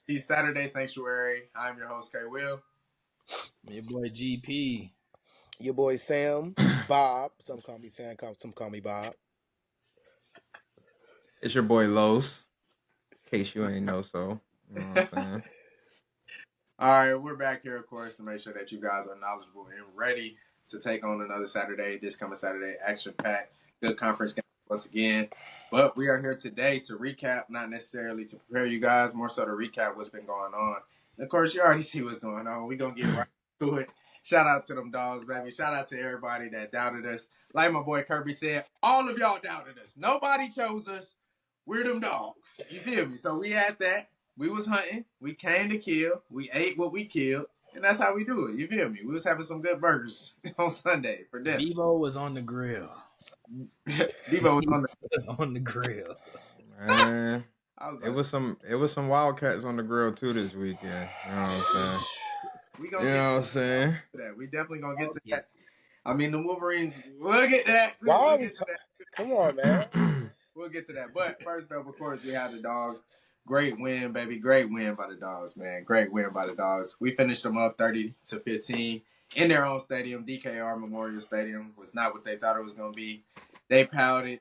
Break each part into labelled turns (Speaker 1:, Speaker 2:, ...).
Speaker 1: the Saturday Sanctuary. I'm your host, K. Will.
Speaker 2: Your boy GP.
Speaker 3: Your boy Sam, Bob. Some call me Sam, some call me Bob.
Speaker 4: It's your boy Los. In case you ain't know, so you know what I'm saying.
Speaker 1: All right, we're back here, of course, to make sure that you guys are knowledgeable and ready to take on another Saturday. This coming Saturday, action-packed, good conference game once again. But we are here today to recap, not necessarily to prepare you guys, more so to recap what's been going on. And of course, you already see what's going on. We're going to get right to it. Shout out to them dogs, baby. Shout out to everybody that doubted us. Like my boy Kirby said, all of y'all doubted us. Nobody chose us. We're them dogs. You feel me? So we had that. We was hunting. We came to kill. We ate what we killed. And that's how we do it. You feel me? We was having some good burgers on Sunday for dinner.
Speaker 2: Debo was on the grill.
Speaker 1: Debo was on the
Speaker 2: was on the grill.
Speaker 4: Man,
Speaker 1: I
Speaker 4: it was some Wildcats on the grill too this weekend. You know what I'm saying?
Speaker 1: We
Speaker 4: You
Speaker 1: gonna
Speaker 4: know what I'm
Speaker 1: get
Speaker 4: saying?
Speaker 1: to that. We definitely gonna get to
Speaker 2: Yeah.
Speaker 1: that. I mean, the Wolverines. We'll get to that too.
Speaker 3: Why
Speaker 1: We'll
Speaker 3: are we
Speaker 1: get to that.
Speaker 3: Come on, man.
Speaker 1: We'll get to that. But first up, of course, we have the dogs. Great win, baby. Great win by the dogs, man. Great win by the dogs. We finished them up 30-15 in their own stadium. DKR Memorial Stadium was not what they thought it was gonna be. They pouted.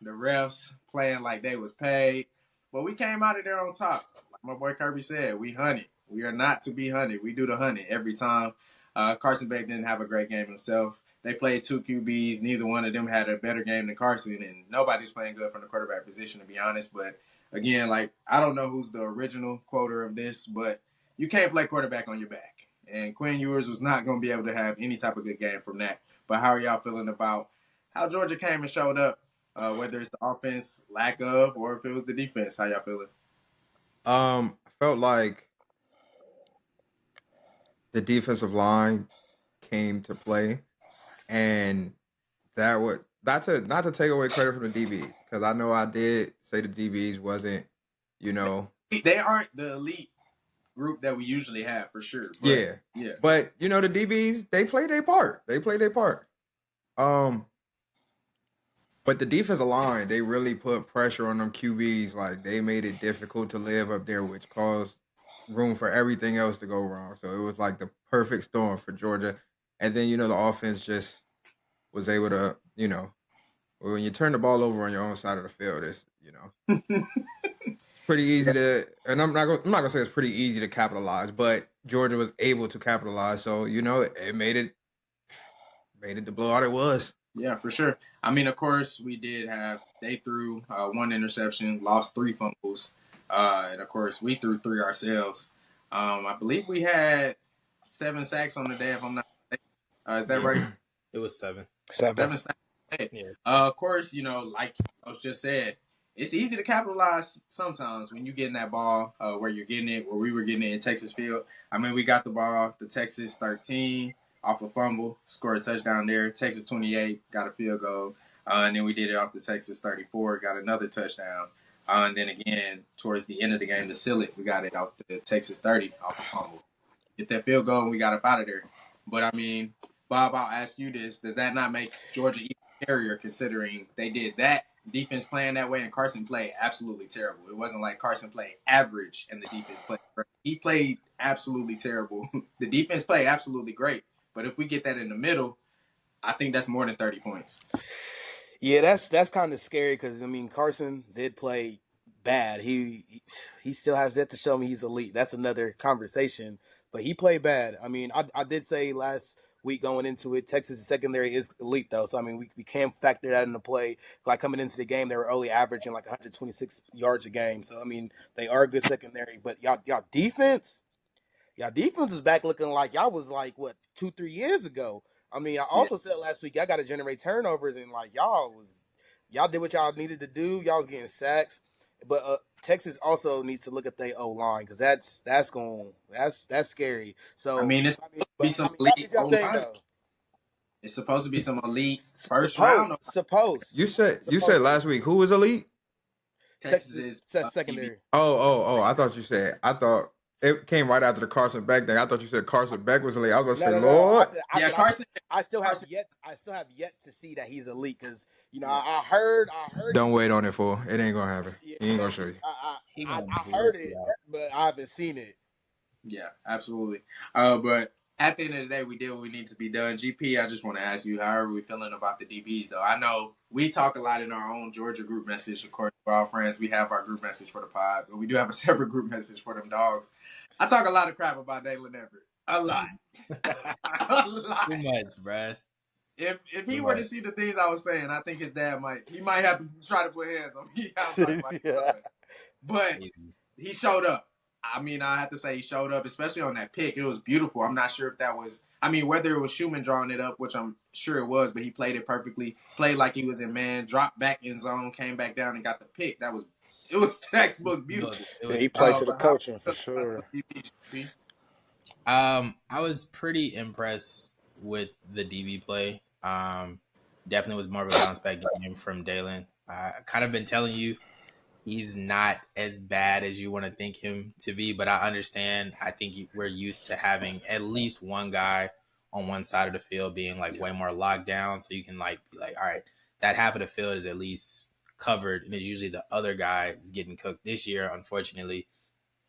Speaker 1: The refs playing like they was paid. But we came out of there on top. Like my boy Kirby said, we hunted. We are not to be hunted. We do the hunting every time. Carson Beck didn't have a great game himself. They played two QBs. Neither one of them had a better game than Carson, and nobody's playing good from the quarterback position, to be honest. But again, like, I don't know who's the original quoter of this, but you can't play quarterback on your back. And Quinn Ewers was not going to be able to have any type of good game from that. But how are y'all feeling about how Georgia came and showed up? Whether it's the offense lack of or if it was the defense, how y'all feeling?
Speaker 4: I felt like the defensive line came to play, and that would not to take away credit from the DBs, because I know I did say the DBs wasn't, you know.
Speaker 1: They aren't the elite group that we usually have, for sure. But,
Speaker 4: yeah. But you know, the DBs, they played their part. But the defensive line, they really put pressure on them QBs. Like, they made it difficult to live up there, which caused room for everything else to go wrong. So it was like the perfect storm for Georgia. And then, you know, the offense just was able to, you know, when you turn the ball over on your own side of the field, it's, you know, it's pretty easy to, and I'm not gonna say it's pretty easy to capitalize, but Georgia was able to capitalize. So, you know, it made it the blowout it was.
Speaker 1: Yeah, for sure. I mean, of course, they threw one interception, lost 3 fumbles. And, of course, we threw 3 ourselves. I believe we had 7 sacks on the day, if I'm not mistaken. Is that right?
Speaker 2: It was 7.
Speaker 1: 7 sacks on the day.
Speaker 2: Yeah.
Speaker 1: Of course, you know, like I was just said, it's easy to capitalize sometimes when you getting that ball where you're getting it, where we were getting it in Texas Field. I mean, we got the ball off the Texas 13 off a fumble, scored a touchdown there. Texas 28 got a field goal. And then we did it off the Texas 34, got another touchdown. And then again, towards the end of the game to seal it, we got it off the Texas 30 off a fumble. Get that field goal and we got up out of there. But, I mean, Bob, I'll ask you this. Does that not make Georgia even scarier, considering they did that defense playing that way and Carson played absolutely terrible? It wasn't like Carson played average and the defense played great. He played absolutely terrible. The defense played absolutely great. But if we get that in the middle, I think that's more than 30 points.
Speaker 3: Yeah, that's kind of scary because, I mean, Carson did play bad. He still has yet to show me he's elite. That's another conversation. But he played bad. I mean, I did say last week going into it, Texas secondary is elite, though. So, I mean, we can factor that into play. Like, coming into the game, they were only averaging like 126 yards a game. So, I mean, they are a good secondary. But y'all defense was back looking like y'all was like, what, 2-3 years ago. I mean, I also said last week, y'all got to generate turnovers, and like y'all did what y'all needed to do. Y'all was getting sacks, but Texas also needs to look at their O line, because that's scary. So
Speaker 1: I mean, it's supposed to be some elite O-line. It's supposed to be some elite first round.
Speaker 4: You said last week who was elite?
Speaker 1: Texas is
Speaker 3: secondary.
Speaker 4: Oh! I thought you said. I thought It came right after the Carson Beck thing. I thought you said Carson Beck was elite. I was about to say,
Speaker 3: No.
Speaker 4: Lord.
Speaker 1: Yeah, Carson.
Speaker 3: I still have
Speaker 1: Carson.
Speaker 3: yet to see that he's elite because I heard
Speaker 4: Don't wait on it, fool. It ain't gonna happen.
Speaker 3: yeah,
Speaker 4: He ain't gonna show you.
Speaker 3: I heard it, but I haven't seen it.
Speaker 1: Yeah, absolutely. But at the end of the day, we did what we need to be done. GP, I just want to ask you, how are we feeling about the DBs, though? I know we talk a lot in our own Georgia group message. Of course, for our friends, we have our group message for the pod, but we do have a separate group message for them dogs. I talk a lot of crap about Dalen Everett. A lot. A lot.
Speaker 2: Too much, bruh.
Speaker 1: If he were to see the things I was saying, I think his dad might have to try to put hands on me. But he showed up. I mean, I have to say he showed up, especially on that pick. It was beautiful. I'm not sure if that was, whether it was Schumann drawing it up, which I'm sure it was, but he played it perfectly, played like he was in man, dropped back in zone, came back down and got the pick. It was textbook beautiful.
Speaker 3: He played to the coaching for sure.
Speaker 2: I was pretty impressed with the DB play. Definitely was more of a bounce back game from Dalen. I kind of been telling you, he's not as bad as you want to think him to be, but I understand. I think we're used to having at least one guy on one side of the field being way more locked down, so you can be like, all right, that half of the field is at least covered, and it's usually the other guy is getting cooked. This year, unfortunately,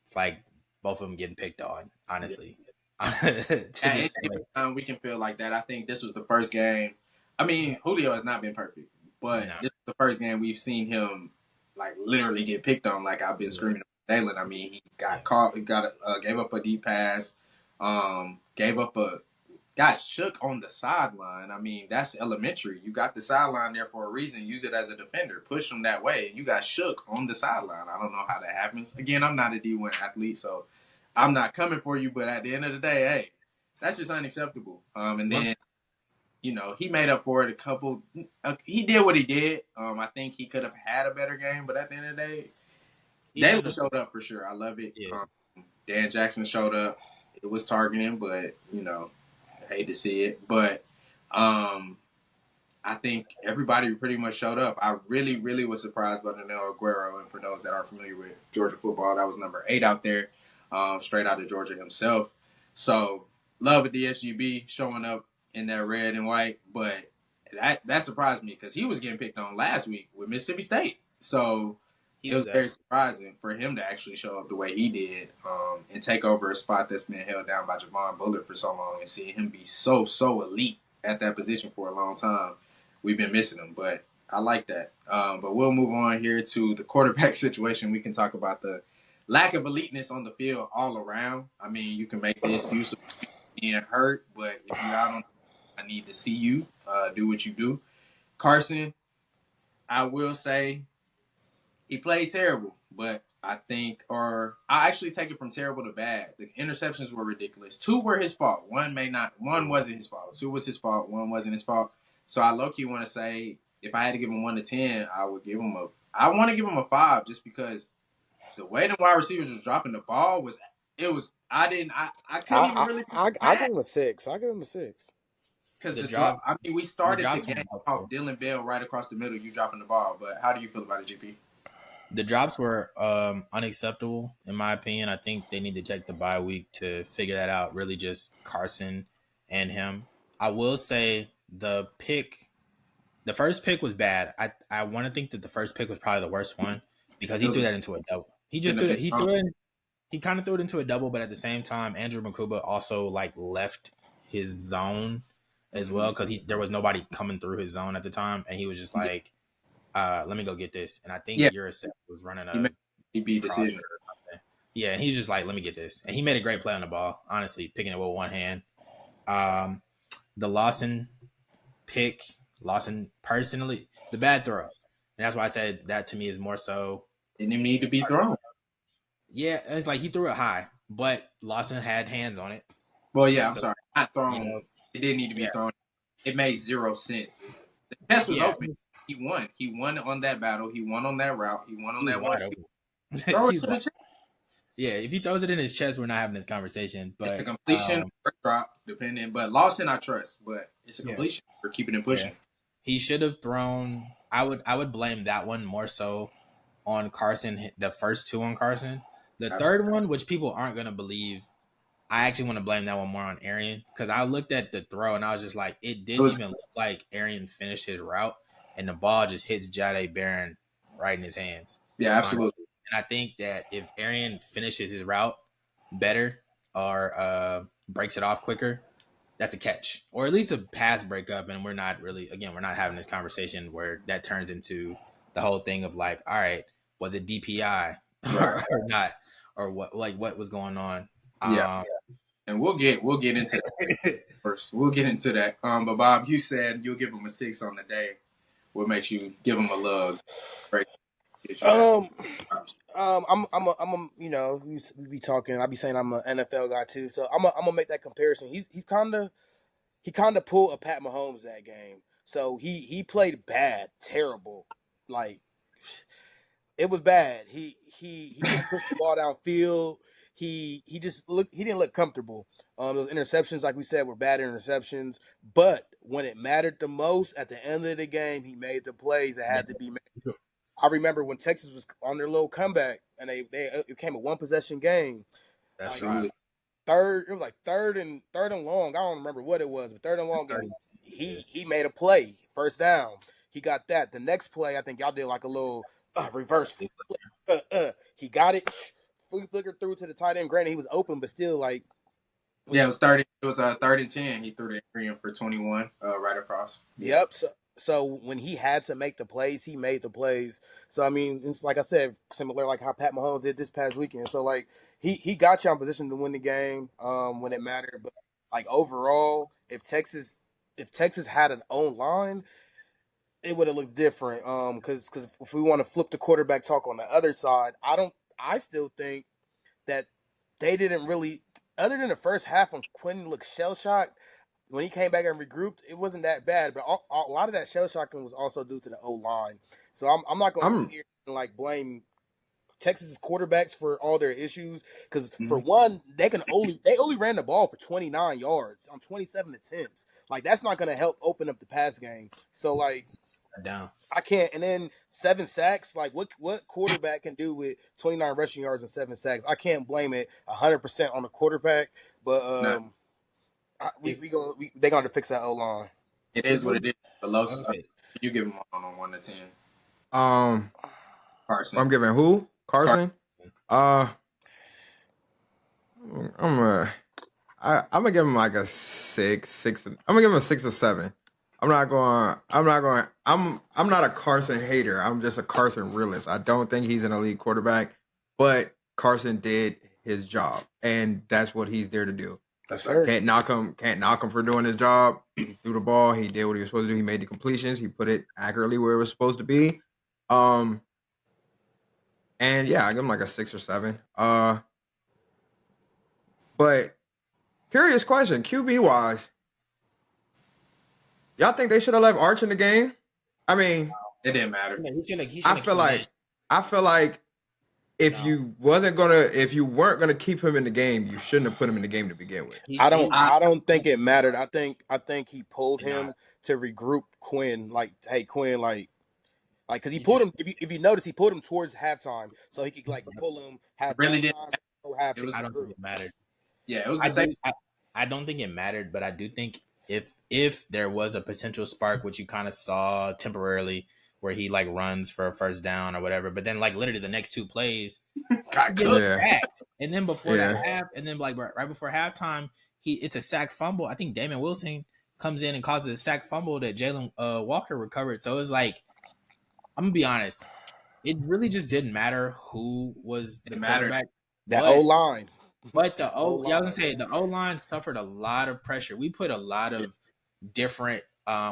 Speaker 2: it's like both of them getting picked on, honestly.
Speaker 1: Yeah. We can feel like that. I think this was the first game. Julio has not been perfect, but this is the first game we've seen him literally get picked on. Like I've been screaming at Dalen. He got caught. He gave up a deep pass. Got shook on the sideline. That's elementary. You got the sideline there for a reason. Use it as a defender. Push them that way. You got shook on the sideline. I don't know how that happens. Again, I'm not a D1 athlete, so I'm not coming for you. But at the end of the day, hey, that's just unacceptable. And then, he made up for it a couple. He did what he did. I think he could have had a better game, but at the end of the day, Dalen showed up for sure. I love it.
Speaker 2: Yeah.
Speaker 1: Dan Jackson showed up. It was targeting, but I hate to see it. But I think everybody pretty much showed up. I really, really was surprised by Daniel Aguero. And for those that are familiar with Georgia football, that was number 8 out there, straight out of Georgia himself. So love a DSGB showing up in that red and white, but that surprised me because he was getting picked on last week with Mississippi State. So it was very surprising for him to actually show up the way he did and take over a spot that's been held down by Javon Bullard for so long, and seeing him be so elite at that position for a long time. We've been missing him, but I like that. But we'll move on here to the quarterback situation. We can talk about the lack of eliteness on the field all around. You can make the excuse of being hurt, but if you're out on, I need to see you do what you do. Carson, I will say he played terrible, but I actually take it from terrible to bad. The interceptions were ridiculous. 2 were his fault. One wasn't his fault. 2 was his fault. 1 wasn't his fault. So I low-key want to say, if I had to give him 1 to 10, I want to give him a 5 just because the way the wide receivers was dropping the ball I couldn't even really.
Speaker 3: I give him a 6.
Speaker 1: Because the drop, we started the game off Dylan Bell right across the middle, you dropping the ball. But how do you feel about it, GP?
Speaker 2: The drops were unacceptable, in my opinion. I think they need to take the bye week to figure that out, really just Carson and him. I will say the first pick was bad. I want to think that the first pick was probably the worst one because he threw that into a double. He just threw it. He kind of threw it into a double, but at the same time, Andrew Makuba also left his zone as well because there was nobody coming through his zone at the time, and he was just let me go get this. And I think Urasek was running a
Speaker 1: DB decision
Speaker 2: or something. Yeah, and he's just let me get this. And he made a great play on the ball, honestly, picking it with one hand. The Lawson pick, personally, it's a bad throw. And that's why I said that to me is more so.
Speaker 1: Didn't even need to be thrown.
Speaker 2: Yeah, it's he threw it high, but Lawson had hands on it.
Speaker 1: Well, yeah, I'm sorry. Not thrown. It didn't need to be thrown. It made 0 sense. The test was open. He won. He won on that battle. He won on that route. He won on that one. Throw it to the chest.
Speaker 2: Yeah, if he throws it in his chest, we're not having this conversation. But
Speaker 1: it's a completion or drop, depending. But Lawson, I trust. But it's a completion for keeping it pushing.
Speaker 2: Yeah. He should have thrown. I would blame that one more so on Carson. The first 2 on Carson The third one, which people aren't gonna believe, I actually want to blame that one more on Arian because I looked at the throw and I was just like, it didn't even look like Arian finished his route, and the ball just hits Jade Barron right in his hands.
Speaker 1: Yeah, absolutely.
Speaker 2: And I think that if Arian finishes his route better or breaks it off quicker, that's a catch or at least a pass breakup. And we're not having this conversation where that turns into the whole thing of like, all right, was it DPI or not, or what was going on?
Speaker 1: Yeah. And we'll get into that first. We'll get into that. But Bob, you said you'll give him a 6 on the day. What makes you give him a lug? Right.
Speaker 3: You know, we be talking. I be saying I'm an NFL guy too, so I'm gonna make that comparison. He kind of pulled a Pat Mahomes that game. So he played bad, terrible, like it was bad. He couldn't push the ball downfield. He didn't look comfortable. Those interceptions, like we said, were bad interceptions. But when it mattered the most, at the end of the game, he made the plays that had to be made. I remember when Texas was on their little comeback, and it became a one possession game.
Speaker 2: That's
Speaker 3: like,
Speaker 2: right.
Speaker 3: It was like third and long. I don't remember what it was, but third and long game. He made a play, first down. He got that. The next play, I think y'all did like a little reverse. He got it. Flickered through to the tight end. Granted, he was open, but still like.
Speaker 1: Yeah, it was 30. It was 3rd and 10. He threw the Arian for 21, right across.
Speaker 3: Yep. So when he had to make the plays, he made the plays. So I mean, it's like I said, similar like how Pat Mahomes did this past weekend. So like he got you in position to win the game when it mattered. But like overall, if Texas had an own line, it would have looked different. Because if we want to flip the quarterback talk on the other side, I still think that they didn't really, other than the first half when Quinn looked shell shocked. When he came back and regrouped, it wasn't that bad. But a lot of that shell shocking was also due to the O line. So I'm not going to sit here and like blame Texas's quarterbacks for all their issues because for one, they only ran the ball for 29 yards on 27 attempts. Like that's not going to help open up the pass game. So like
Speaker 2: down.
Speaker 3: I can't. And then 7 sacks. Like what quarterback can do with 29 rushing yards and 7 sacks? I can't blame it 100% on the quarterback. But they're going to fix that O line.
Speaker 1: It is what it is. Below, you give him on 1 to 10. Carson.
Speaker 4: I'm giving who? Carson. I'm gonna give him like a 6. I'm gonna give him a 6 or 7. I'm not a Carson hater. I'm just a Carson realist. I don't think he's an elite quarterback, but Carson did his job, and that's what he's there to do.
Speaker 3: That's right.
Speaker 4: Can't knock him for doing his job. He threw the ball. He did what he was supposed to do. He made the completions. He put it accurately where it was supposed to be. And yeah, I give him like a 6 or 7. But curious question, QB wise, y'all think they should have left Arch in the game? I mean,
Speaker 1: it didn't matter.
Speaker 4: I feel like if you weren't gonna keep him in the game, you shouldn't have put him in the game to begin with.
Speaker 3: I don't think it mattered. I think he pulled him to regroup Quinn. Like, hey Quinn, like because he pulled him. If you notice, he pulled him towards halftime, so he could like pull him.
Speaker 1: Really did.
Speaker 2: I don't think it mattered.
Speaker 1: Yeah, it was the same.
Speaker 2: I don't think it mattered, but I do think if there was a potential spark, which you kind of saw temporarily, where he like runs for a first down or whatever, but then like literally the next 2 plays, and then before that half, and then like right before halftime, it's a sack fumble. I think Damon Wilson comes in and causes a sack fumble that Jalen Walker recovered. So it was like, I'm gonna be honest, it really just didn't matter who was the quarterback.
Speaker 3: That O line.
Speaker 2: But the O line suffered a lot of pressure. We put a lot of different.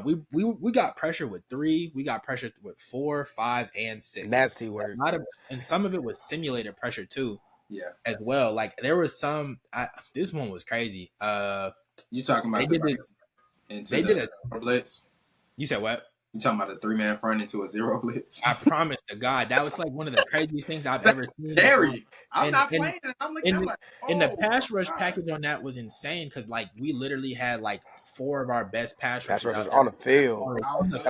Speaker 2: We got pressure with 3. We got pressure with 4, 5, and 6.
Speaker 3: Nasty word.
Speaker 2: And some of it was simulated pressure too.
Speaker 1: Yeah.
Speaker 2: As well, like there was some. This one was crazy.
Speaker 1: You talking about they did a blitz? You
Speaker 2: said what?
Speaker 1: You talking about a 3-man front into a 0 blitz?
Speaker 2: I promise to God, that was like one of the craziest things I've ever seen.
Speaker 1: Scary. I'm not playing. I'm looking.
Speaker 2: And the pass rush package on that was insane because like we literally had like 4 of our best pass rushers
Speaker 3: on the field.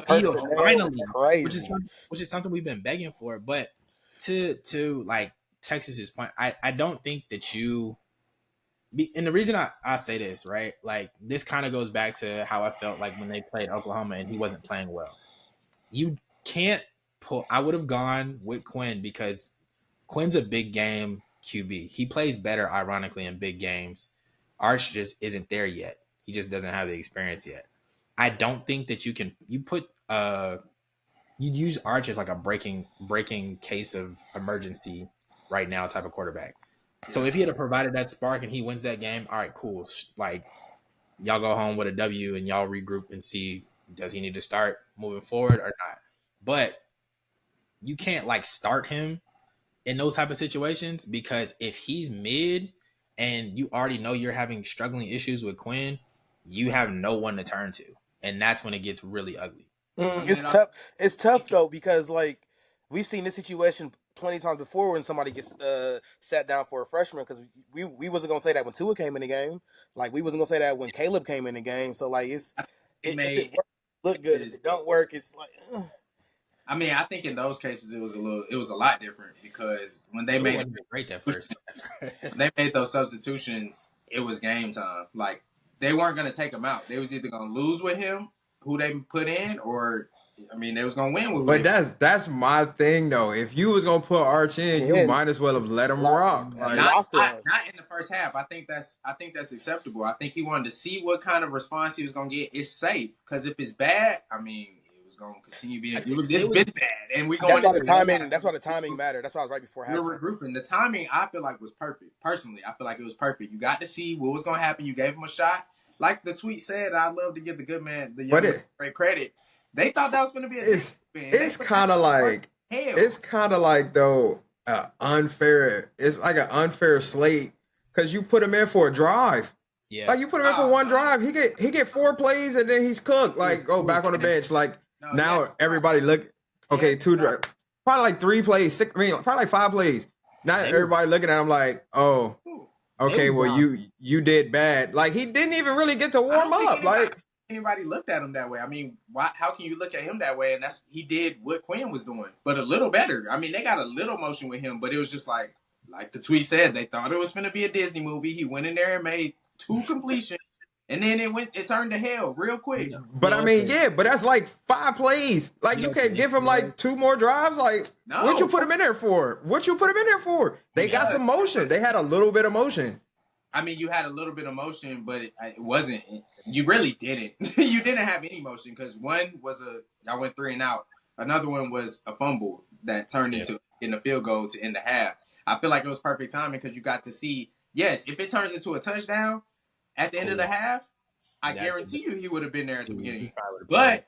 Speaker 2: Finally, crazy. Which is something we've been begging for. But to like Texas is playing. I don't think that and the reason I say this, right? Like, this kind of goes back to how I felt like when they played Oklahoma and he wasn't playing well. You can't pull. I would have gone with Quinn because Quinn's a big game QB. He plays better, ironically, in big games. Arch just isn't there yet. He just doesn't have the experience yet. I don't think that you'd use Arch as like a breaking case of emergency right now type of quarterback. So if he had provided that spark and he wins that game, all right, cool. Like, y'all go home with a W and y'all regroup and see, does he need to start moving forward or not? But you can't like start him in those type of situations, because if he's mid and you already know you're having struggling issues with Quinn, you have no one to turn to. And that's when it gets really ugly.
Speaker 3: It's tough. It's tough though, because like we've seen this situation plenty times before when somebody gets sat down for a freshman, because we wasn't gonna say that when Tua came in the game. Like, we wasn't gonna say that when Caleb came in the game. So like it look good. If it don't work, it's like.
Speaker 1: I mean, I think in those cases it was a lot different, because when they made
Speaker 2: great that first.
Speaker 1: when they made those substitutions, it was game time. Like, they weren't gonna take him out. They was either gonna lose with him, who they put in, or I mean, they was gonna win with him.
Speaker 4: But that's my thing though. If you was gonna put Arch in, you might as well have let him rock.
Speaker 1: Like, not in the first half. I think that's acceptable. I think he wanted to see what kind of response he was gonna get. It's safe, because if it's bad, I mean, it was gonna continue being. It's been bad, and we going.
Speaker 3: That's why the timing mattered. That's why I was right before halftime.
Speaker 1: We're regrouping. The timing, I feel like, was perfect. Personally, I feel like it was perfect. You got to see what was gonna happen. You gave him a shot. Like the tweet said, I love to give the good man, the young man, great credit. They thought that was going to be
Speaker 4: it's kind of like though unfair. It's like an unfair slate, because you put him in for a drive.
Speaker 2: Yeah,
Speaker 4: like you put him in for one drive, he get 4 plays and then he's cooked. Like, go back on the bench. Like, now everybody look. Okay, 2 drives, probably like 3 plays. 6. I mean, probably like 5 plays. Now everybody looking at him like, oh. Okay, well, you did bad. Like, he didn't even really get to warm up. Like,
Speaker 1: anybody looked at him that way. I mean, how can you look at him that way? And he did what Quinn was doing, but a little better. I mean, they got a little motion with him, but it was just like the tweet said, they thought it was going to be a Disney movie. He went in there and made 2 completions, and then it turned to hell real quick.
Speaker 4: But I mean, but that's like 5 plays. Like, you can't give him like 2 more drives. Like, what you put him in there for? They got some motion. They had a little bit of motion.
Speaker 1: I mean, you had a little bit of motion, but it wasn't. You really didn't. You didn't have any motion, because one was y'all went 3 and out. Another one was a fumble that turned into getting a field goal to end the half. I feel like it was perfect timing, because you got to see. Yes, if it turns into a touchdown at the end of the half, I guarantee you he would have been there at the beginning. But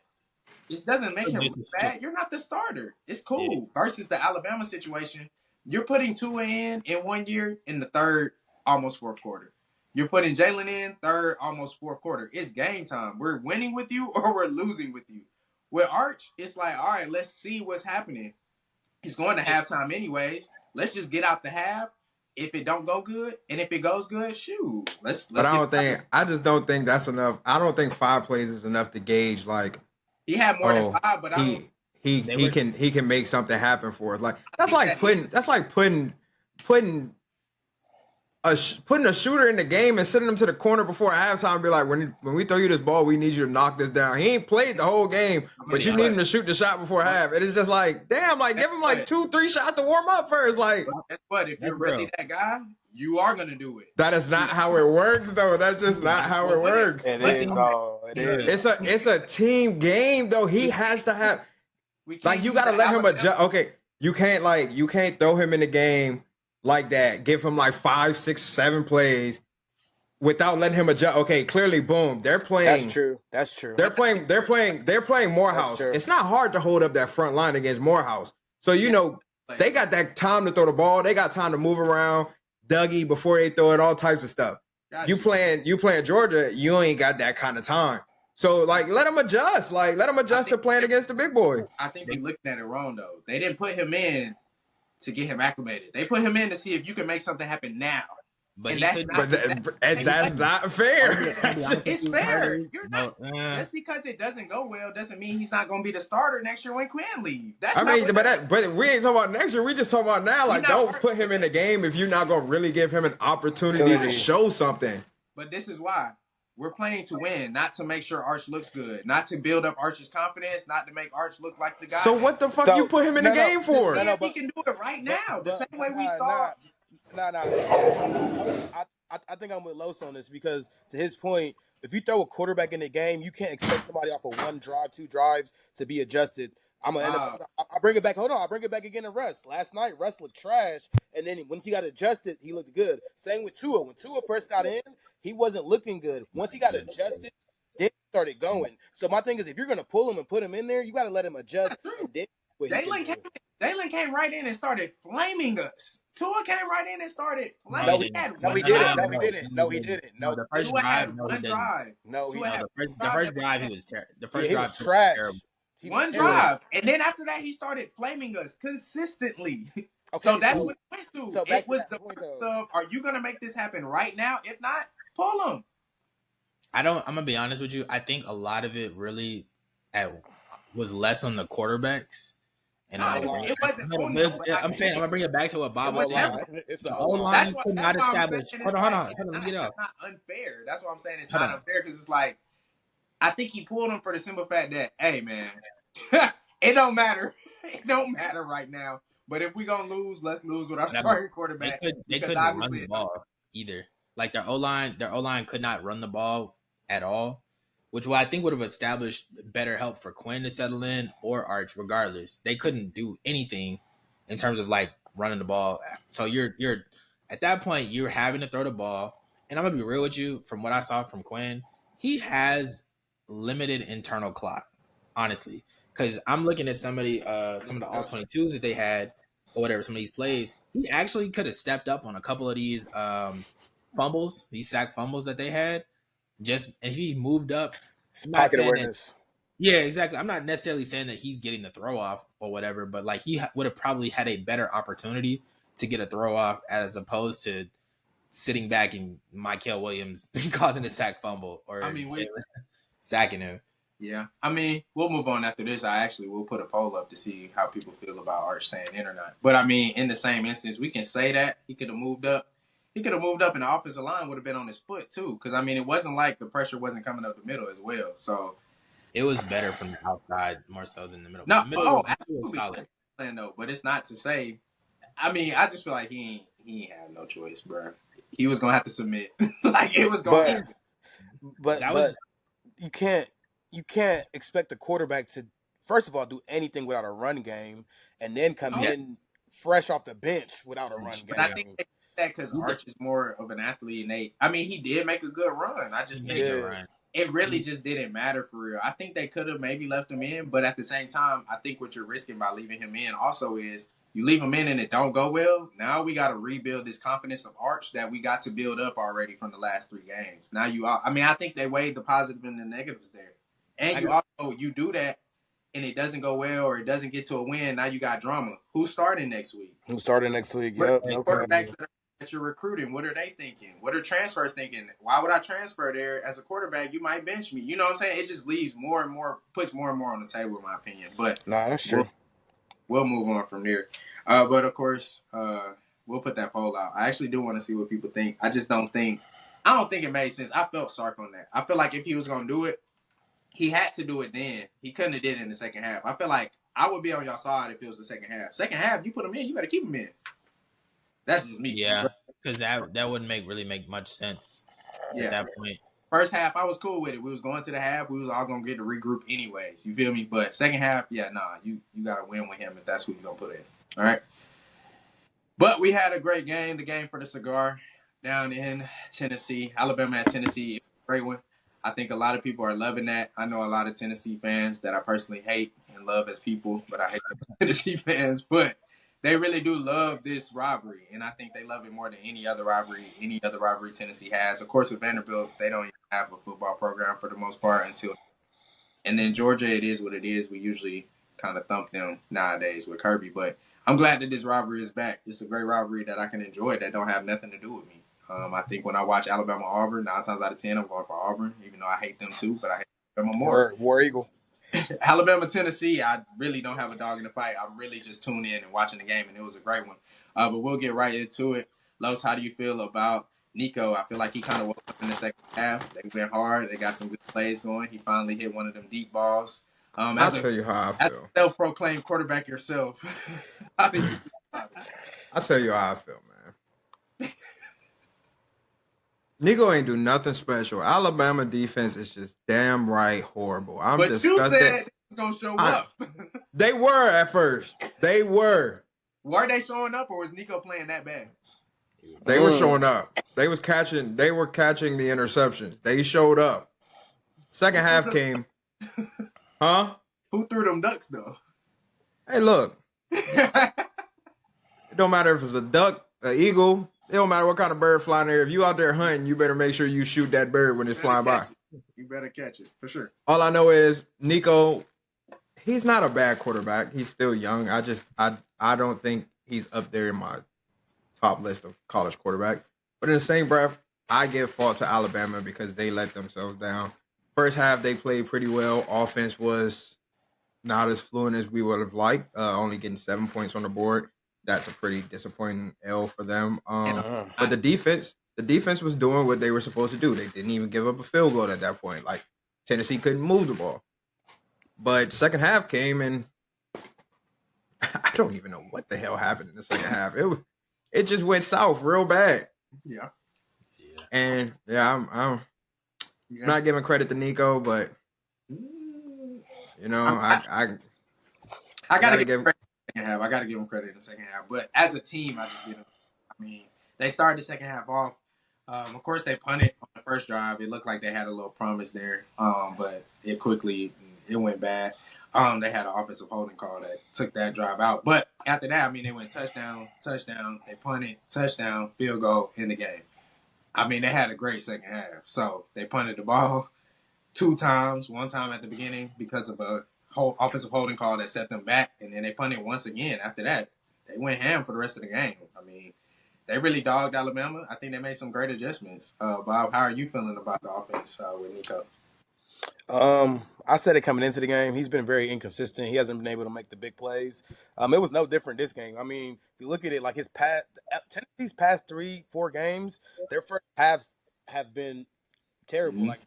Speaker 1: it doesn't make him bad. You're not the starter. It's cool. Versus the Alabama situation, you're putting Tua in 1 year, in the third, almost 4th quarter. You're putting Jalen in third, almost 4th quarter. It's game time. We're winning with you or we're losing with you. With Arch, it's like, all right, let's see what's happening. He's going to halftime anyways. Let's just get out the half. If it don't go good, and if it goes good, shoot. Let's.
Speaker 4: But I just don't think that's enough. I don't think 5 plays is enough to gauge, like,
Speaker 1: he had more than 5, but
Speaker 4: he can make something happen for us. Like, that's like putting a shooter in the game and sending him to the corner before halftime and be like, when we throw you this ball, we need you to knock this down. He ain't played the whole game, but you need him to shoot the shot before half. And it's just like, damn, like, give him like 2-3 shots to warm up first. Like,
Speaker 1: guess what? If you're really that guy, you are gonna do it.
Speaker 4: That is not how it works, though. That's just not how it works.
Speaker 3: It is.
Speaker 4: It's a team game, though. He has to have, like, you gotta let him adjust. Okay, you can't throw him in the game like that, give him like 5, 6, 7 plays without letting him adjust. Okay, clearly, boom, they're playing.
Speaker 3: That's true.
Speaker 4: They're playing Morehouse. It's not hard to hold up that front line against Morehouse. So they got that time to throw the ball. They got time to move around Dougie before they throw it. All types of stuff. You playing Georgia, you ain't got that kind of time. So, like, let him adjust. Like, let him adjust to playing against the big boy.
Speaker 1: I think you're looking at it wrong, though. They didn't put him in to get him acclimated. They put him in to see if you can make something happen now.
Speaker 2: but
Speaker 1: And
Speaker 2: he
Speaker 1: that's
Speaker 2: could.
Speaker 1: not
Speaker 4: And that's not fair.
Speaker 1: it's fair. You're not
Speaker 2: No,
Speaker 1: just because it doesn't go well doesn't mean he's not going to be the starter next year when Quinn leaves. That's
Speaker 4: I
Speaker 1: not
Speaker 4: mean,
Speaker 1: what
Speaker 4: but we ain't talking about next year. We just talking about now. Like,
Speaker 1: not
Speaker 4: don't
Speaker 1: arguing
Speaker 4: put him
Speaker 1: with
Speaker 4: in the
Speaker 1: that.
Speaker 4: game if you're not gonna really give him an opportunity to show something.
Speaker 1: But this is why. We're playing to win, not to make sure Arch looks good, not to build up Arch's confidence, not to make Arch look like the guy.
Speaker 4: So what the fuck you put him in the game for?
Speaker 1: See if he can do it right now. The same way we saw.
Speaker 3: I think I'm with Los on this because, to his point, if you throw a quarterback in the game, you can't expect somebody off of one drive, 2 drives to be adjusted. I'm gonna end up. I bring it back. Hold on, I bring it back again to Russ. Last night, Russ looked trash, and then once he got adjusted, he looked good. Same with Tua. When Tua first got in, he wasn't looking good. Once he got adjusted, then he started going. So my thing is, if you're gonna pull him and put him in there, you got to let him adjust. And then
Speaker 1: Dalen came right in and started flaming us. Tua came right in and started flaming.
Speaker 3: No, he didn't. No, he didn't. No,
Speaker 2: the first
Speaker 1: Tua
Speaker 2: drive.
Speaker 1: had one drive.
Speaker 3: No,
Speaker 2: the first drive he was terrible. The first
Speaker 3: he
Speaker 2: drive
Speaker 3: was trash.
Speaker 2: terrible.
Speaker 1: One drive, and then after that, he started flaming us consistently. Okay, so that's what it went to. So it was the first of, are you going to make this happen right now? If not, pull him.
Speaker 2: I'm going to be honest with you. I think a lot of it really was less on the quarterbacks. And
Speaker 1: it wasn't.
Speaker 2: I'm saying, I'm going to bring it back to what Bob was saying. The O-line could not establish. Hold on. Let me get off.
Speaker 1: It's not unfair. That's what I'm saying. It's not unfair because it's like, I think he pulled him for the simple fact that, hey, man, it don't matter. It don't matter right now. But if we gonna lose, let's lose with our starting quarterback.
Speaker 2: They couldn't run the ball either. Like their O-line could not run the ball at all, which I think would have established better help for Quinn to settle in or Arch. Regardless, they couldn't do anything in terms of like running the ball. So you're at that point you're having to throw the ball. And I'm gonna be real with you. From what I saw from Quinn, he has limited internal clock, honestly. Because I'm looking at some of the all 22s that they had or whatever, some of these plays. He actually could have stepped up on a couple of these fumbles, these sack fumbles that they had. Just and he moved up.
Speaker 3: Pocket awareness.
Speaker 2: Yeah, exactly. I'm not necessarily saying that he's getting the throw off or whatever, but like he would have probably had a better opportunity to get a throw off as opposed to sitting back and Mykel Williams causing a sack fumble or sacking him.
Speaker 1: Yeah. I mean, we'll move on after this. We'll put a poll up to see how people feel about Arch staying in or not. But I mean, in the same instance, we can say that he could have moved up. He could have moved up and the offensive line would have been on his foot too. Because I mean, it wasn't like the pressure wasn't coming up the middle as well. So
Speaker 2: it was better from the outside more so than the middle.
Speaker 1: No,
Speaker 2: the middle
Speaker 1: absolutely. Though, but it's not to say. I mean, I just feel like he ain't had no choice, bro. He was gonna have to submit. Like it was going to happen.
Speaker 3: But you can't expect the quarterback to, first of all, do anything without a run game, and then come in fresh off the bench without a run game.
Speaker 1: But I think that because Arch is more of an athlete, and I mean, he did make a good run. I just think it really just didn't matter for real. I think they could have maybe left him in, but at the same time, I think what you're risking by leaving him in also is you leave him in and it don't go well. Now we got to rebuild this confidence of Arch that we got to build up already from the last 3 games. Now I think they weighed the positive and the negatives there. And you do that and it doesn't go well or it doesn't get to a win. Now you got drama. Who's starting next week?
Speaker 3: Yep.
Speaker 1: Quarterbacks that you're recruiting, what are they thinking? What are transfers thinking? Why would I transfer there as a quarterback? You might bench me. You know what I'm saying? It just leaves more and more, puts more and more on the table, in my opinion. But
Speaker 3: that's true.
Speaker 1: We'll move on from there. But of course, we'll put that poll out. I actually do want to see what people think. I don't think it made sense. I felt Sark on that. I feel like if he was going to do it, he had to do it then. He couldn't have did it in the second half. I feel like I would be on your side if it was the second half. Second half, you put him in, you better keep him in. That's just me.
Speaker 2: Yeah, because that wouldn't really make much sense at that point.
Speaker 1: First half, I was cool with it. We was going to the half. We was all going to get to regroup anyways. You feel me? But second half, you got to win with him if that's who you're going to put in. All right? But we had a great game, the game for the cigar down in Tennessee. Alabama at Tennessee. It was a great one. I think a lot of people are loving that. I know a lot of Tennessee fans that I personally hate and love as people, but I hate the Tennessee fans. But they really do love this rivalry, and I think they love it more than any other rivalry Tennessee has. Of course, with Vanderbilt, they don't even have a football program for the most part and then Georgia, it is what it is. We usually kind of thump them nowadays with Kirby, but I'm glad that this rivalry is back. It's a great rivalry that I can enjoy that don't have nothing to do with me. I think when I watch Alabama Auburn, 9 times out of 10, I'm going for Auburn, even though I hate them too, but I hate Alabama more.
Speaker 3: War Eagle.
Speaker 1: Alabama, Tennessee, I really don't have a dog in the fight. I'm really just tuning in and watching the game, and it was a great one. But we'll get right into it. Los, how do you feel about Nico? I feel like he kind of woke up in the second half. They went hard. They got some good plays going. He finally hit one of them deep balls.
Speaker 4: I'll tell you how I
Speaker 1: As
Speaker 4: feel.
Speaker 1: a self-proclaimed quarterback yourself, how do you feel about it?
Speaker 4: I'll tell you how I feel, man. Nico ain't do nothing special. Alabama defense is just damn right horrible. I'm
Speaker 1: But
Speaker 4: disgusted.
Speaker 1: you said it was going to show up.
Speaker 4: They were at first. They were.
Speaker 1: Were they showing up, or was Nico playing that bad?
Speaker 4: They were showing up. They were catching the interceptions. They showed up. Second half came. Huh?
Speaker 1: Who threw them ducks, though?
Speaker 4: Hey, look. It don't matter if it's a duck, an eagle. It don't matter what kind of bird flying there. If you out there hunting, you better make sure you shoot that bird when it's flying by.
Speaker 1: You better catch it, for sure.
Speaker 4: All I know is Nico, he's not a bad quarterback. He's still young. I don't think he's up there in my top list of college quarterback. But in the same breath, I give fault to Alabama because they let themselves down. First half, they played pretty well. Offense was not as fluent as we would have liked, only getting 7 points on the board. That's a pretty disappointing L for them. But the defense was doing what they were supposed to do. They didn't even give up a field goal at that point. Like, Tennessee couldn't move the ball. But second half came, and I don't even know what the hell happened in the second half. It just went south real bad.
Speaker 1: Yeah.
Speaker 4: And I'm not giving credit to Nico, but you know, I
Speaker 1: gotta give him credit in the second half. I gotta give him credit in the second half. But as a team, I just give them. I mean, they started the second half off. Of course, they punted on the first drive. It looked like they had a little promise there, but it went bad. They had an offensive holding call that took that drive out. But after that, I mean, they went touchdown. They punted, touchdown, field goal in the game. I mean, they had a great second half. So they punted the ball 2 times, 1 time at the beginning because of a whole offensive holding call that set them back, and then they punted once again. After that, they went ham for the rest of the game. I mean, they really dogged Alabama. I think they made some great adjustments. Bob, how are you feeling about the offense with Nico?
Speaker 3: I said it coming into the game. He's been very inconsistent. He hasn't been able to make the big plays. It was no different this game. I mean, if you look at it, like Tennessee's past 3-4 games, their first halves have been terrible.
Speaker 1: Mm-hmm.
Speaker 3: Like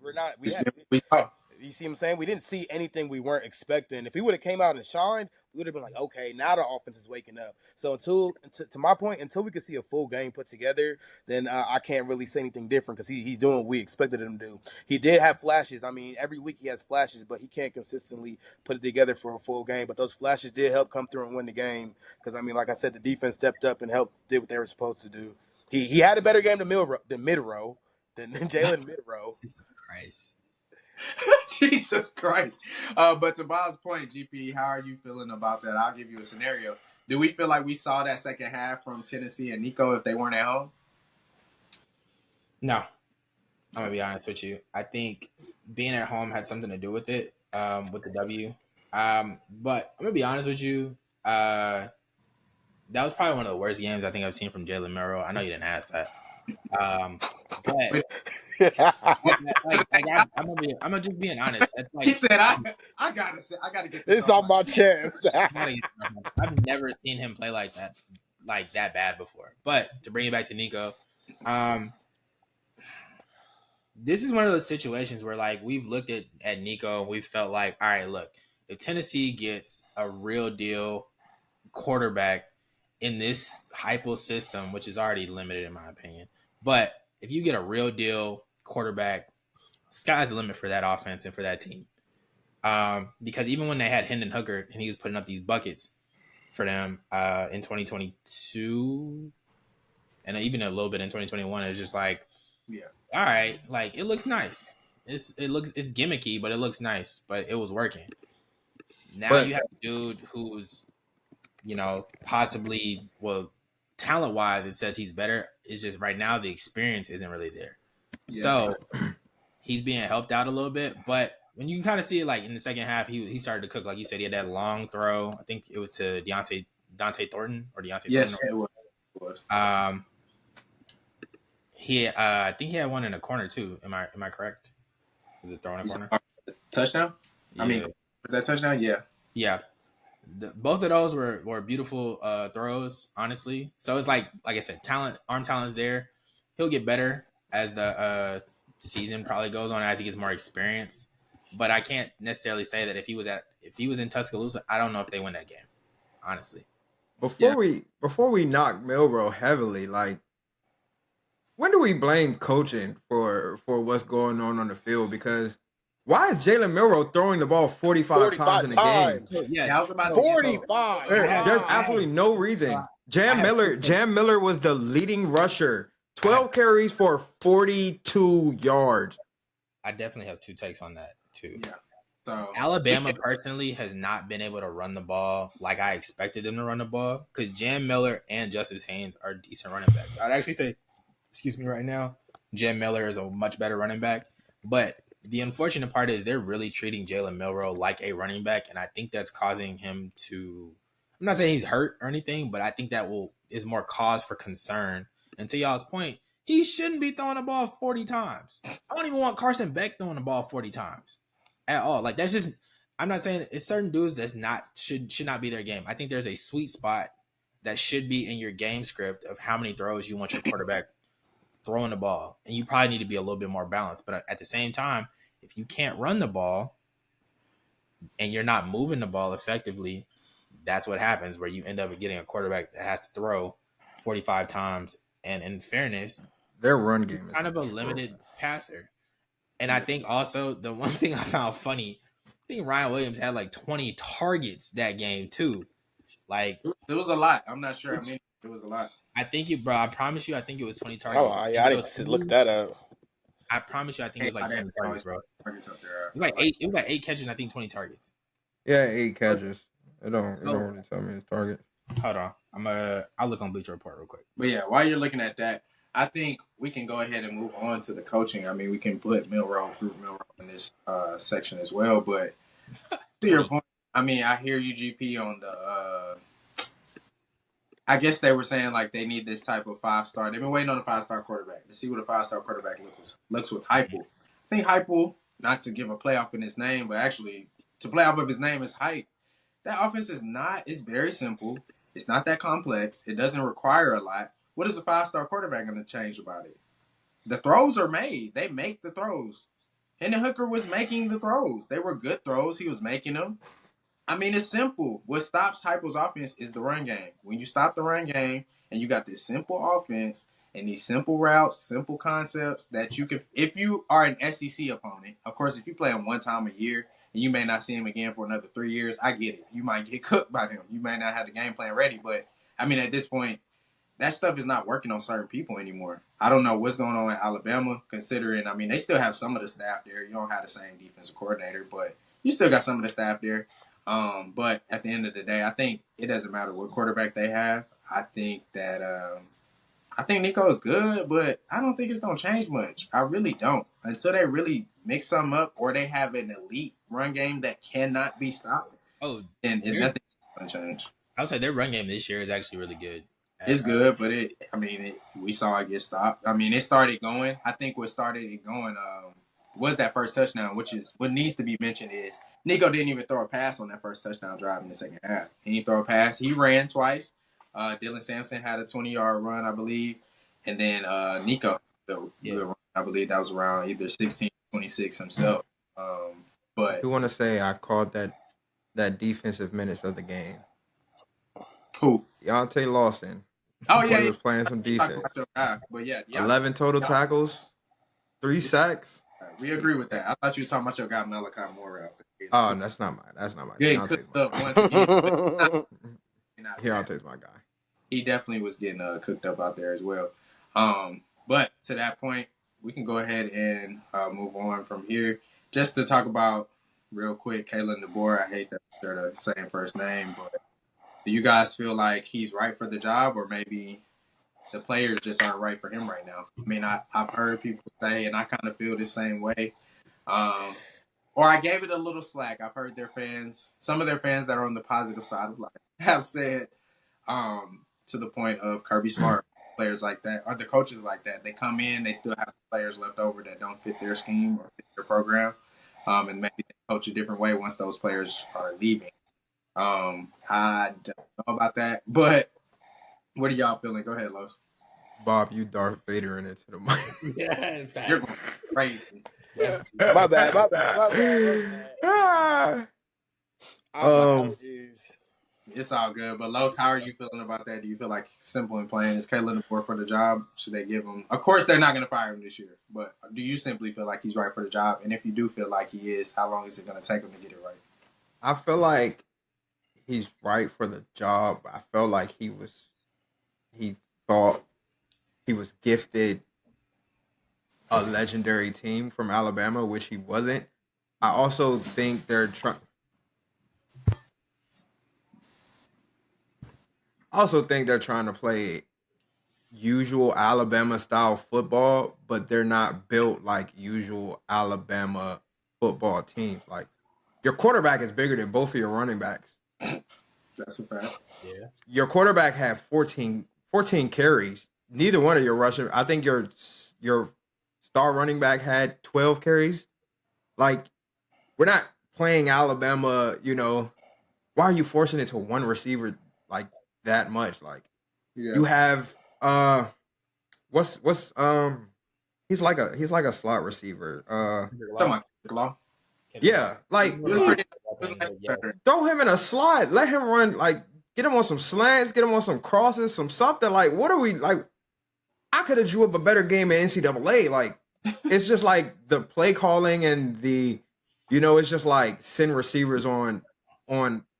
Speaker 1: we saw.
Speaker 3: You see what I'm saying? We didn't see anything we weren't expecting. If he would have came out and shined, we would have been like, okay, now the offense is waking up. So to my point, until we could see a full game put together, then I can't really say anything different because he's doing what we expected him to do. He did have flashes. I mean, every week he has flashes, but he can't consistently put it together for a full game. But those flashes did help come through and win the game because, I mean, like I said, the defense stepped up and did what they were supposed to do. He had a better game than mid-row, than Jalen mid-row.
Speaker 2: Christ.
Speaker 1: Jesus Christ. But to Bob's point, GP, how are you feeling about that? I'll give you a scenario. Do we feel like we saw that second half from Tennessee and Nico if they weren't at home?
Speaker 2: No. I'm going to be honest with you. I think being at home had something to do with it, with the W. But I'm going to be honest with you. That was probably one of the worst games I think I've seen from Jalen Merrill. I know you didn't ask that. But I'm gonna just being honest. That's like,
Speaker 1: he said, "I gotta get
Speaker 3: this on my chest."
Speaker 2: I've never seen him play like that bad before. But to bring it back to Nico, this is one of those situations where like we've looked at Nico and we've felt like, all right, look, if Tennessee gets a real deal quarterback in this hypo system, which is already limited in my opinion, but if you get a real deal quarterback, sky's the limit for that offense and for that team. Because even when they had Hendon Hooker and he was putting up these buckets for them in 2022 and even a little bit in 2021, it's just like,
Speaker 1: yeah,
Speaker 2: all right, like it looks nice. It's gimmicky, but it looks nice. But it was working. Now you have a dude who's, possibly, well, talent-wise, it says he's better. It's just right now the experience isn't really there. Yeah. So he's being helped out a little bit. But when you can kind of see it, like in the second half, he started to cook. Like you said, he had that long throw. I think it was to Dante Thornton or Deontay.
Speaker 1: Yes,
Speaker 2: Thornton.
Speaker 1: It was.
Speaker 2: I think he had one in a corner too. Am I correct? Was it throwing a corner?
Speaker 1: Touchdown? I mean,
Speaker 2: Yeah,
Speaker 1: was that touchdown? Yeah.
Speaker 2: yeah. Both of those were beautiful throws, honestly. So it's like I said, arm talent's there. He'll get better as the season probably goes on, as he gets more experience. But I can't necessarily say that if he was in Tuscaloosa, I don't know if they win that game, honestly.
Speaker 1: Yeah.
Speaker 4: Before we knock Milrow heavily, like when do we blame coaching for what's going on the field? Because why is Jalen Milrow throwing the ball 45 times
Speaker 3: 45
Speaker 4: in a game?
Speaker 3: times.
Speaker 2: So, yes,
Speaker 1: Yeah, I was about to get
Speaker 3: 45.
Speaker 4: There's
Speaker 3: Wow.
Speaker 4: absolutely no reason.
Speaker 2: I have two takes.
Speaker 4: Jam Miller was the leading rusher. 12 carries for 42 yards.
Speaker 2: I definitely have two takes on that too.
Speaker 1: Yeah. So
Speaker 2: Alabama personally has not been able to run the ball like I expected them to run the ball, because Jam Miller and Justice Haynes are decent running backs. I'd actually say, excuse me, right now, Jam Miller is a much better running back. But the unfortunate part is they're really treating Jalen Milrow like a running back, and I think that's causing him to. I'm not saying he's hurt or anything, but I think that is more cause for concern. And to y'all's point, he shouldn't be throwing the ball 40 times. I don't even want Carson Beck throwing the ball 40 times at all. Like, that's just. I'm not saying it's certain dudes that's not should not be their game. I think there's a sweet spot that should be in your game script of how many throws you want your quarterback throwing the ball, and you probably need to be a little bit more balanced. But at the same time, if you can't run the ball and you're not moving the ball effectively, that's what happens, where you end up getting a quarterback that has to throw 45 times. And in fairness,
Speaker 4: Their run game is
Speaker 2: kind of a limited passer. And I think also the one thing I found funny, I think Ryan Williams had like 20 targets that game too. Like,
Speaker 1: it was a lot. I'm not sure. I mean, it was a lot.
Speaker 2: I think I promise you, I think it was 20
Speaker 3: Oh,
Speaker 2: targets.
Speaker 3: yeah, I didn't look that up.
Speaker 2: I promise you, I think it was like 20 targets, bro.
Speaker 1: Targets up there.
Speaker 2: It was like eight. It was like 8 catches, and I think 20 targets.
Speaker 4: Yeah, 8 catches. It don't really tell me his target.
Speaker 2: Hold on, I'll look on Bleacher Report real quick.
Speaker 1: But yeah, while you're looking at that, I think we can go ahead and move on to the coaching. I mean, we can put Group Milrow in this section as well. But to your point, I mean, I hear you, GP, on the. I guess they were saying like they need this type of 5-star. They've been waiting on a 5-star quarterback to see what a 5-star quarterback looks with Heupel. I think Heupel, not to give a playoff in his name, but actually to play off of his name is hype. That offense is not. It's very simple. It's not that complex. It doesn't require a lot. What is a 5-star quarterback going to change about it? The throws are made. They make the throws. Hendon Hooker was making the throws. They were good throws. He was making them. I mean, it's simple. What stops Heupel's offense is the run game. When you stop the run game and you got this simple offense and these simple routes, simple concepts that you can, if you are an SEC opponent, of course, if you play him one time a year and you may not see him again for another 3 years, I get it. You might get cooked by him. You may not have the game plan ready. But, I mean, at this point, that stuff is not working on certain people anymore. I don't know what's going on in Alabama, considering, I mean, they still have some of the staff there. You don't have the same defensive coordinator, but you still got some of the staff there. But at the end of the day, I think it doesn't matter what quarterback they have. I think that I think Nico is good, but I don't think it's going to change much. I really don't. Until they really mix something up or they have an elite run game that cannot be stopped,
Speaker 2: Oh,
Speaker 1: then nothing's going to change.
Speaker 2: I would say their run game this year is actually really good.
Speaker 1: It's good, but we saw it get stopped. I mean, it started going. I think what started it going was that first touchdown, which is what needs to be mentioned is Nico didn't even throw a pass on that first touchdown drive in the second half. He didn't throw a pass. He ran twice. Dylan Sampson had a 20-yard run, I believe. And then Nico, I believe that was around either 16 or 26 himself. But
Speaker 4: I want to say I called that defensive minutes of the game.
Speaker 1: who?
Speaker 4: Deontay Lawson.
Speaker 1: Oh, yeah.
Speaker 4: He was playing some defense.
Speaker 1: But yeah.
Speaker 4: 11 total tackles, 3 sacks.
Speaker 1: We agree with that. I thought you were talking about your guy Malachi Moore out there.
Speaker 4: Oh, that's not mine.
Speaker 1: Getting cooked up once again.
Speaker 4: Deontay's my guy.
Speaker 1: He definitely was getting cooked up out there as well. But to that point, we can go ahead and move on from here. Just to talk about real quick, Kalen Deboer. I hate that they're the same first name, but do you guys feel like he's right for the job, or maybe the players just aren't right for him right now? I mean, I've heard people say, and I kind of feel the same way. Or I gave it a little slack. I've heard some of their fans that are on the positive side of life have said to the point of Kirby Smart. players like that, or the coaches like that. They come in, they still have some players left over that don't fit their scheme or fit their program, and maybe they coach a different way once those players are leaving. I don't know about that, but what are y'all feeling? Go ahead, Los.
Speaker 4: Bob, you Darth Vader in it to the mic.
Speaker 2: Yeah,
Speaker 1: You're
Speaker 2: facts.
Speaker 1: crazy.
Speaker 3: My bad. Apologies.
Speaker 1: It's all good. But Los, how are you feeling about that? Do you feel like simple and plain is Kalen Deboer for the job? Should they give him? Of course, they're not going to fire him this year. But do you simply feel like he's right for the job? And if you do feel like he is, how long is it going to take him to get it right?
Speaker 4: I feel like he's right for the job. I felt like he thought he was gifted a legendary team from Alabama, which he wasn't. I also think they're trying. I also think they're trying to play usual Alabama style football, but they're not built like usual Alabama football teams. Like your quarterback is bigger than both of your running backs.
Speaker 1: That's a fact.
Speaker 2: Yeah.
Speaker 4: Your quarterback had 14 carries. Neither one of your rushing. I think your star running back had 12 carries. Like we're not playing Alabama. Why are you forcing it to one receiver like that much? Like you have what's he's like a slot receiver. Yeah, like throw him in a slot. Let him run. Like get him on some slants. Get him on some crosses. Something. Like what are we like? I could have drew up a better game in NCAA. Like it's just like the play calling and it's just like send receivers on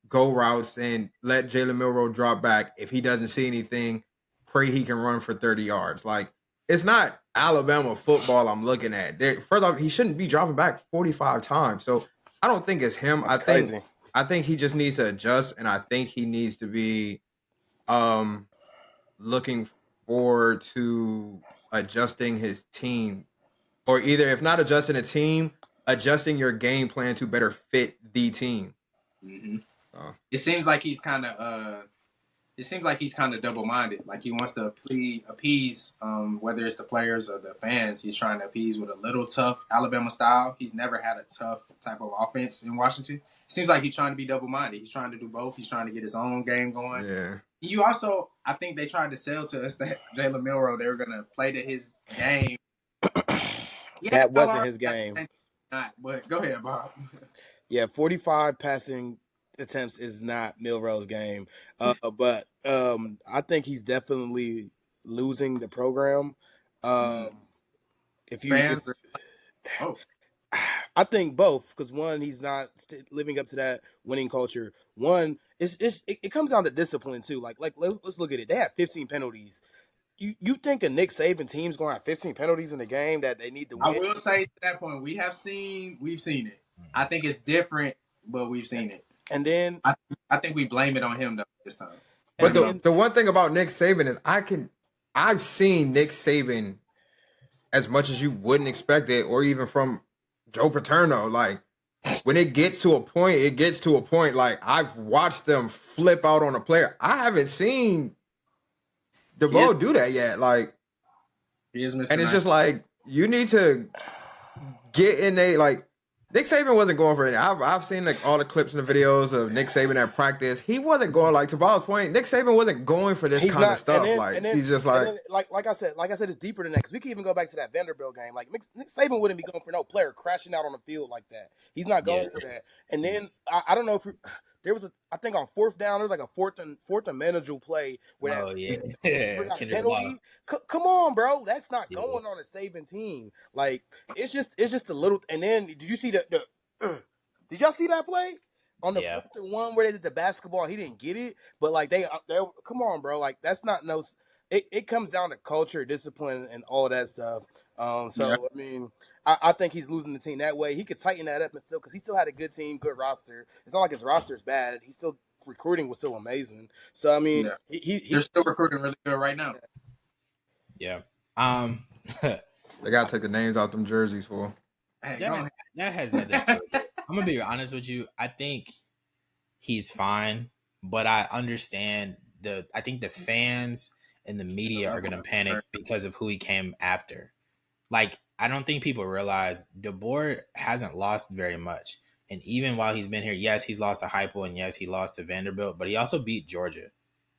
Speaker 4: go routes and let Jalen Milroe drop back. If he doesn't see anything, pray he can run for 30 yards. Like it's not Alabama football I'm looking at. First off, he shouldn't be dropping back 45 times. So I don't think it's him. I think he just needs to adjust, and I think he needs to be looking forward to adjusting his team, or either if not adjusting a team, adjusting your game plan to better fit the team.
Speaker 1: Mm-hmm. It seems like he's kind of double-minded. Like he wants to appease, whether it's the players or the fans. He's trying to appease with a little tough Alabama style. He's never had a tough type of offense in Washington. It seems like he's trying to be double-minded. He's trying to do both. He's trying to get his own game going.
Speaker 4: Yeah.
Speaker 1: You also, I think they tried to sell to us that Jalen Milroe, they were going to play to his game.
Speaker 3: That wasn't his game.
Speaker 1: Not, but go ahead, Bob.
Speaker 3: Yeah, 45 passing attempts is not Milroe's game. But I think he's definitely losing the program. I think both, because one, he's not living up to that winning culture. One, it comes down to discipline too. Like let's look at it. They have 15 penalties. You think a Nick Saban team's going to have 15 penalties in the game that they need to win?
Speaker 1: I will say to that point, we've seen it. I think it's different, but we've seen it.
Speaker 3: And then
Speaker 1: I think we blame it on him though this time.
Speaker 4: But the one thing about Nick Saban is I've seen Nick Saban as much as you wouldn't expect it, or even from Joe Paterno. Like when it gets to a point, it gets to a point. Like I've watched them flip out on a player. I haven't seen Deboer do that yet. Like
Speaker 1: he is Mr.
Speaker 4: And it's just like you need to get in a like. Nick Saban wasn't going for it. I've seen like all the clips and the videos of Nick Saban at practice. He wasn't going like, to Bob's point. Nick Saban wasn't going for this kind of stuff. He's just like,
Speaker 3: like I said, it's deeper than that. Because we can even go back to that Vanderbilt game. Like Nick Saban wouldn't be going for no player crashing out on the field like that. He's not going for that. And then I don't know if there was I think on fourth down there was like a fourth and manageable play where got a penalty. Come on, bro, that's not going on a Saban team. Like it's just a little. And then did you see did y'all see that play on the fourth and one where they did the basketball? He didn't get it, but like they come on, bro. Like that's not no. It comes down to culture, discipline, and all that stuff. I mean, I think he's losing the team that way. He could tighten that up and still, because he still had a good team, good roster. It's not like his roster is bad. He's still recruiting was still amazing. So I mean,
Speaker 1: they're still recruiting really good right now.
Speaker 2: Yeah.
Speaker 4: They gotta take the names out them jerseys for.
Speaker 1: Hey,
Speaker 2: that has nothing to do with it. I'm gonna be honest with you. I think he's fine, but I understand I think the fans and the media are gonna panic because of who he came after. Like, I don't think people realize Deboer hasn't lost very much. And even while he's been here, yes, he's lost to Heupel and yes, he lost to Vanderbilt, but he also beat Georgia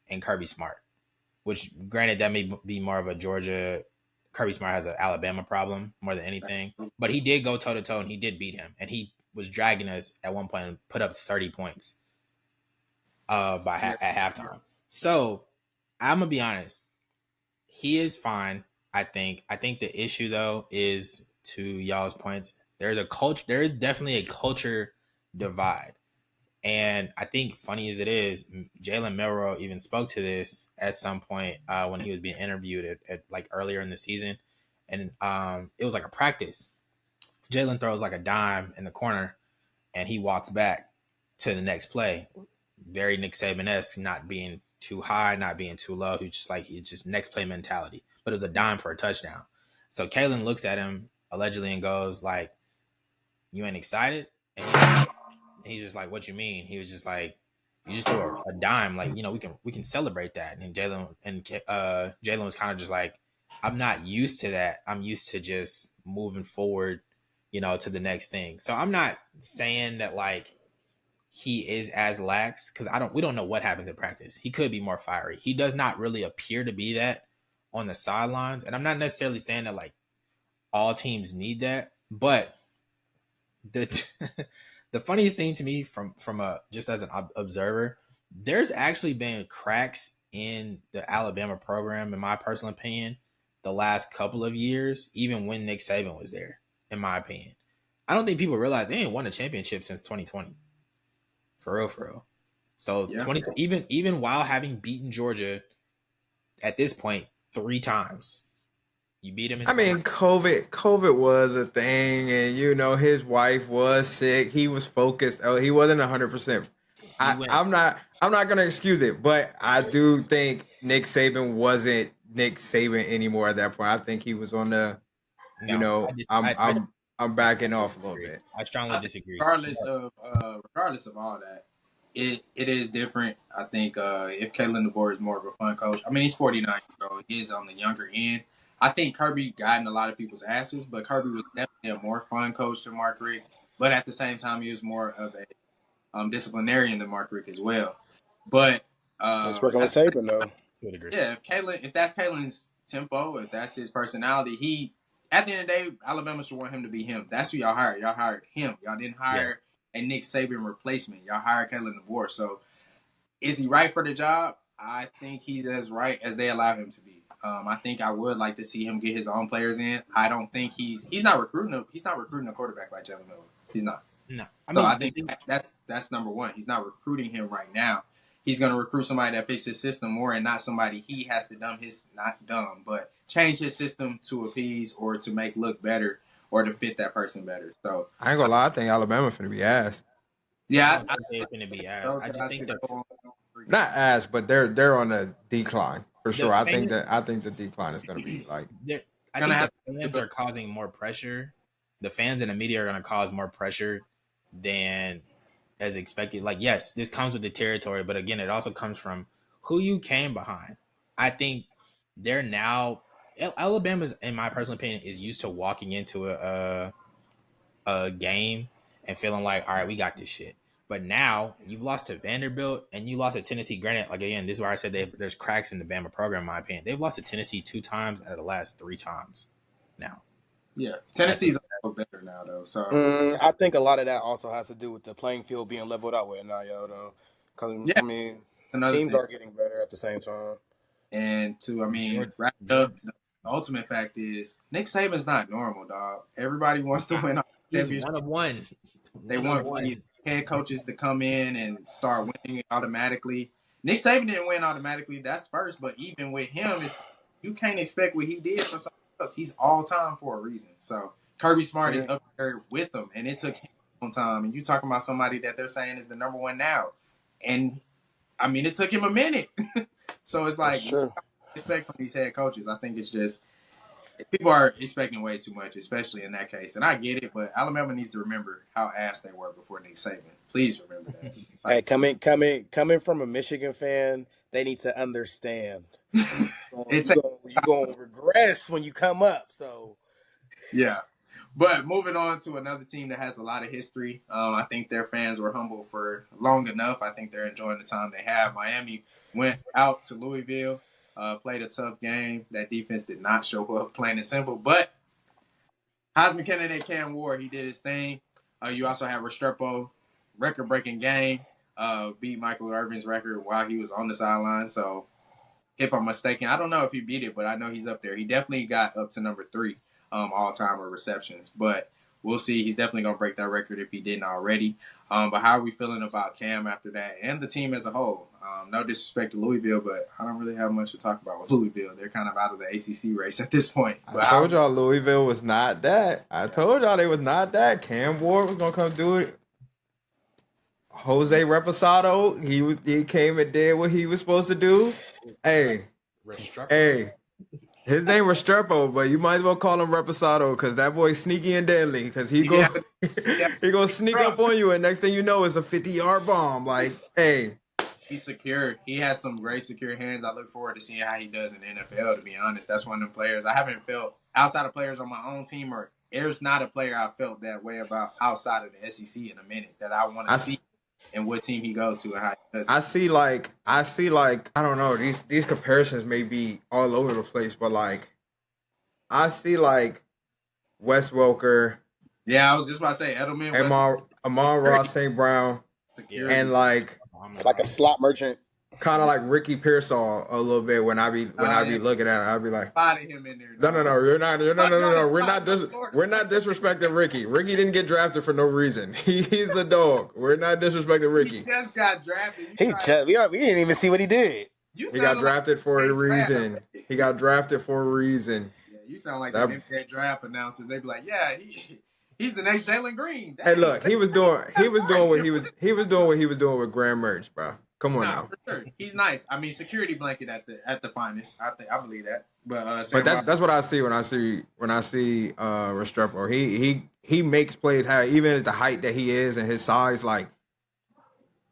Speaker 2: and Kirby Smart, which granted that may be more of a Georgia. Kirby Smart has an Alabama problem more than anything, but he did go toe to toe and he did beat him, and he was dragging us at one point and put up 30 points at halftime. So I'm gonna be honest, he is fine. I think the issue though is, to y'all's points, there is definitely a culture divide. And I think, funny as it is, Jalen Milroe even spoke to this at some point when he was being interviewed at like earlier in the season. And it was like a practice. Jalen throws like a dime in the corner and he walks back to the next play. Very Nick Saban-esque, not being too high, not being too low. He's just next play mentality. But it was a dime for a touchdown. So Kalen looks at him allegedly and goes like, "You ain't excited?" And he's just like, "What you mean?" He was just like, "You just threw a dime. Like, we can celebrate that." And Jalen was kind of just like, "I'm not used to that. I'm used to just moving forward, to the next thing." So I'm not saying that like he is as lax, because we don't know what happens in practice. He could be more fiery. He does not really appear to be that on the sidelines. And I'm not necessarily saying that like all teams need that, but the the funniest thing to me from a just as an observer, there's actually been cracks in the Alabama program, in my personal opinion, the last couple of years, even when Nick Saban was there, in my opinion. I don't think people realize they ain't won a championship since 2020. For real. So
Speaker 1: Yeah.
Speaker 2: even while having beaten Georgia at this point 3 times, you beat him.
Speaker 4: I mean, COVID was a thing, and his wife was sick. He was focused. Oh, he wasn't 100%. I'm not gonna excuse it, but I do think Nick Saban wasn't Nick Saban anymore at that point. I think he was on the, I'm backing off a little bit.
Speaker 2: I strongly disagree.
Speaker 1: Regardless of all that, it is different. I think if Kalen Deboer is more of a fun coach, I mean he's 49 years old. He's on the younger end. I think Kirby got in a lot of people's asses, but Kirby was definitely a more fun coach than Mark Richt. But at the same time, he was more of a disciplinarian than Mark Richt as well. But
Speaker 3: let's work on the Saban though.
Speaker 1: Yeah, if that's Kalen's tempo, if that's his personality, he at the end of the day, Alabama should want him to be him. That's who y'all hired. Y'all hired him. Y'all didn't hire a Nick Saban replacement. Y'all hired Kalen Deboer. So is he right for the job? I think he's as right as they allow him to be. I think I would like to see him get his own players in. I don't think he's not recruiting a quarterback like Jalen Miller. He's not.
Speaker 2: No,
Speaker 1: I think that's number one. He's not recruiting him right now. He's going to recruit somebody that fits his system more, and not somebody he has to but change his system to appease or to make look better or to fit that person better. So
Speaker 4: I ain't gonna lie, I think Alabama finna be ass.
Speaker 1: Yeah,
Speaker 2: I think they're going to be ass. I just think
Speaker 4: not ass, but they're on a decline for sure. I think the decline is going to be like.
Speaker 2: I think the fans are causing more pressure. The fans and the media are going to cause more pressure than as expected. Like, yes, this comes with the territory, but again, it also comes from who you came behind. I think they're now Alabama's, in my personal opinion, is used to walking into a game and feeling like, all right, we got this shit. But now you've lost to Vanderbilt and you lost to Tennessee. Granted, like again, this is where I said there's cracks in the Bama program, in my opinion. They've lost to Tennessee 2 times out of the last 3 times now.
Speaker 1: Yeah, Tennessee's a little better now, though. So
Speaker 3: I think a lot of that also has to do with the playing field being leveled out with now, though. Because I mean, teams are getting better at the same time.
Speaker 1: And wrap up, the ultimate fact is Nick Saban's not normal, dog. Everybody wants to win.
Speaker 2: He's one of one.
Speaker 1: They want these head coaches to come in and start winning automatically. Nick Saban didn't win automatically. That's first, but even with him, you can't expect what he did for somebody else. He's all time for a reason. So Kirby Smart is up there with them, and it took him a long time. And you talking about somebody that they're saying is the number one now, and I mean it took him a minute. So it's like expect from these head coaches. I think it's just people are expecting way too much, especially in that case. And I get it, but Alabama needs to remember how ass they were before Nick Saban. Please remember that.
Speaker 3: Hey, coming from a Michigan fan, they need to understand
Speaker 1: It takes
Speaker 3: You gonna regress when you come up. So
Speaker 1: yeah. But moving on to another team that has a lot of history, I think their fans were humble for long enough. I think they're enjoying the time they have. Miami went out to Louisville, played a tough game. That defense did not show up, plain and simple. But Heisman candidate Cam Ward, he did his thing. You also have Restrepo, record-breaking game, beat Michael Irvin's record while he was on the sideline. So if I'm mistaken, I don't know if he beat it, but I know he's up there. He definitely got up to number 3 all-time with receptions. But we'll see. He's definitely going to break that record if he didn't already. But how are we feeling about Cam after that and the team as a whole? No disrespect to Louisville, but I don't really have much to talk about with Louisville. They're kind of out of the ACC race at this point. But
Speaker 4: I told y'all Louisville was not that. I told y'all they was not that. Cam Ward was going to come do it. Jose Reposado, he came and did what he was supposed to do. Hey, his name was Restrepo, but you might as well call him Reposado because that boy's sneaky and deadly. Because he gonna sneak up on you, and next thing you know, it's a 50-yard bomb. Like, hey,
Speaker 1: he's secure. He has some great secure hands. I look forward to seeing how he does in the NFL. To be honest, that's one of them players I haven't felt outside of players on my own team, or there's not a player I felt that way about outside of the SEC in a minute that I want to see. And what team he goes to and how he does it.
Speaker 4: I see like I don't know, these comparisons may be all over the place, but like I see like Wes Welker.
Speaker 1: Yeah, I was just about to say Edelman,
Speaker 4: Amon-Ra St. Brown, and like
Speaker 3: a slot merchant.
Speaker 4: Kind of like Ricky Pearsall a little bit when I be looking at him, I'll be like,
Speaker 1: spotted him in there.
Speaker 4: No, you're not. No. We're not disrespecting Ricky. Ricky didn't get drafted for no reason. He's a dog. We're not disrespecting Ricky.
Speaker 1: He just got drafted.
Speaker 3: We didn't even see what he did.
Speaker 4: He got drafted for a reason. He got drafted for a reason.
Speaker 1: Yeah, you sound like the NBA draft announcer. They be like, yeah, he's the next Jalen Green.
Speaker 4: Hey, look, he was doing what he was doing with Graham Mertz, bro. Come on now.
Speaker 1: For sure. He's nice. I mean, security blanket at the finest. I believe that. But
Speaker 4: that's what I see when I see Restrepo. He makes plays even at the height that he is and his size. Like,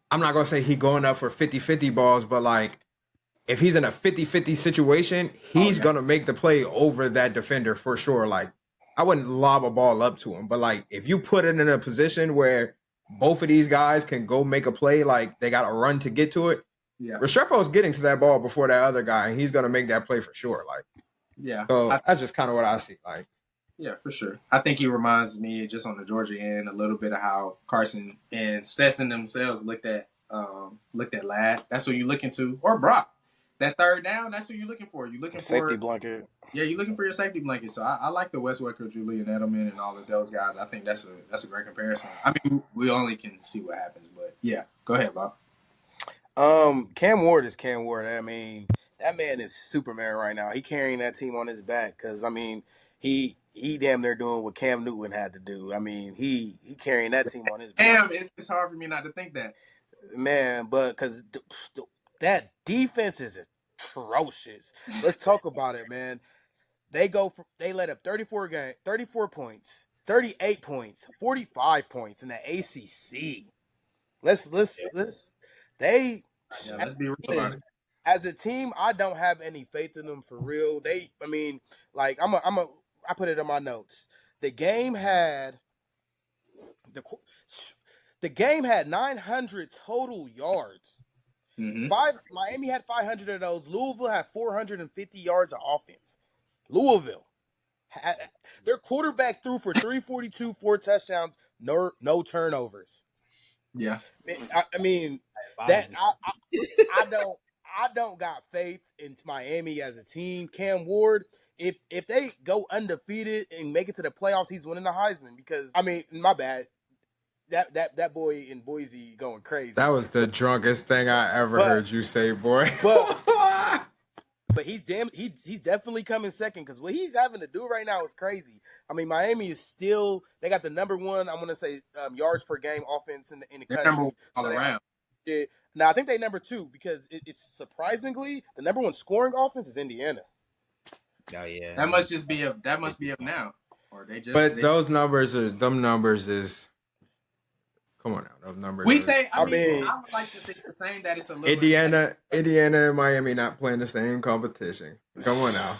Speaker 4: I'm not gonna say he going up for 50-50 balls, but like if he's in a 50-50 situation, he's gonna make the play over that defender for sure. Like, I wouldn't lob a ball up to him, but like if you put it in a position where both of these guys can go make a play, like they got to run to get to it.
Speaker 1: Yeah,
Speaker 4: Restrepo's getting to that ball before that other guy, and he's gonna make that play for sure. Like,
Speaker 1: yeah,
Speaker 4: so that's just kind of what I see. Like,
Speaker 1: yeah, for sure. I think he reminds me just on the Georgia end a little bit of how Carson and Stetson themselves looked at Ladd. That's what you're looking to, or Brock. That third down, that's what you're looking for. You're looking for
Speaker 3: safety blanket.
Speaker 1: Yeah, you're looking for your safety blanket. So I like the Wes Welker, Julian Edelman, and all of those guys. I think that's a great comparison. I mean, we only can see what happens, but yeah, go ahead, Bob.
Speaker 3: Cam Ward is Cam Ward. I mean, that man is Superman right now. He carrying that team on his back because I mean, he damn near doing what Cam Newton had to do. I mean, he carrying that team on his back.
Speaker 1: Damn, it's hard for me not to think that,
Speaker 3: man. But because that defense is atrocious. Let's talk about it, man. They let up 34 points, 38 points, 45 points in the ACC. Let's be
Speaker 1: real about it.
Speaker 3: As a team, I don't have any faith in them for real. I put it in my notes. The game had 900 total yards.
Speaker 1: Mm-hmm.
Speaker 3: Miami had 500 of those. Louisville had 450 yards of offense. Louisville, their quarterback threw for 342, 4 touchdowns, no turnovers.
Speaker 1: Yeah,
Speaker 3: I mean that I don't got faith in Miami as a team. Cam Ward, if they go undefeated and make it to the playoffs, he's winning the Heisman because I mean, my bad. That boy in Boise going crazy.
Speaker 4: That was the drunkest thing I ever heard you say, boy.
Speaker 3: But he's definitely coming second because what he's having to do right now is crazy. I mean, Miami is still they got the number one. I'm gonna say yards per game offense in the country.
Speaker 1: Number one all around.
Speaker 3: Now I think they number 2 because it's surprisingly the number 1 scoring offense is Indiana.
Speaker 2: Oh yeah,
Speaker 1: that must be up now, or they just.
Speaker 4: But those numbers is Come on now, those numbers.
Speaker 1: We
Speaker 4: Are,
Speaker 1: say, I
Speaker 3: mean,
Speaker 1: would like to think the same that it's a little
Speaker 4: Indiana, and Miami not playing the same competition. Come on now.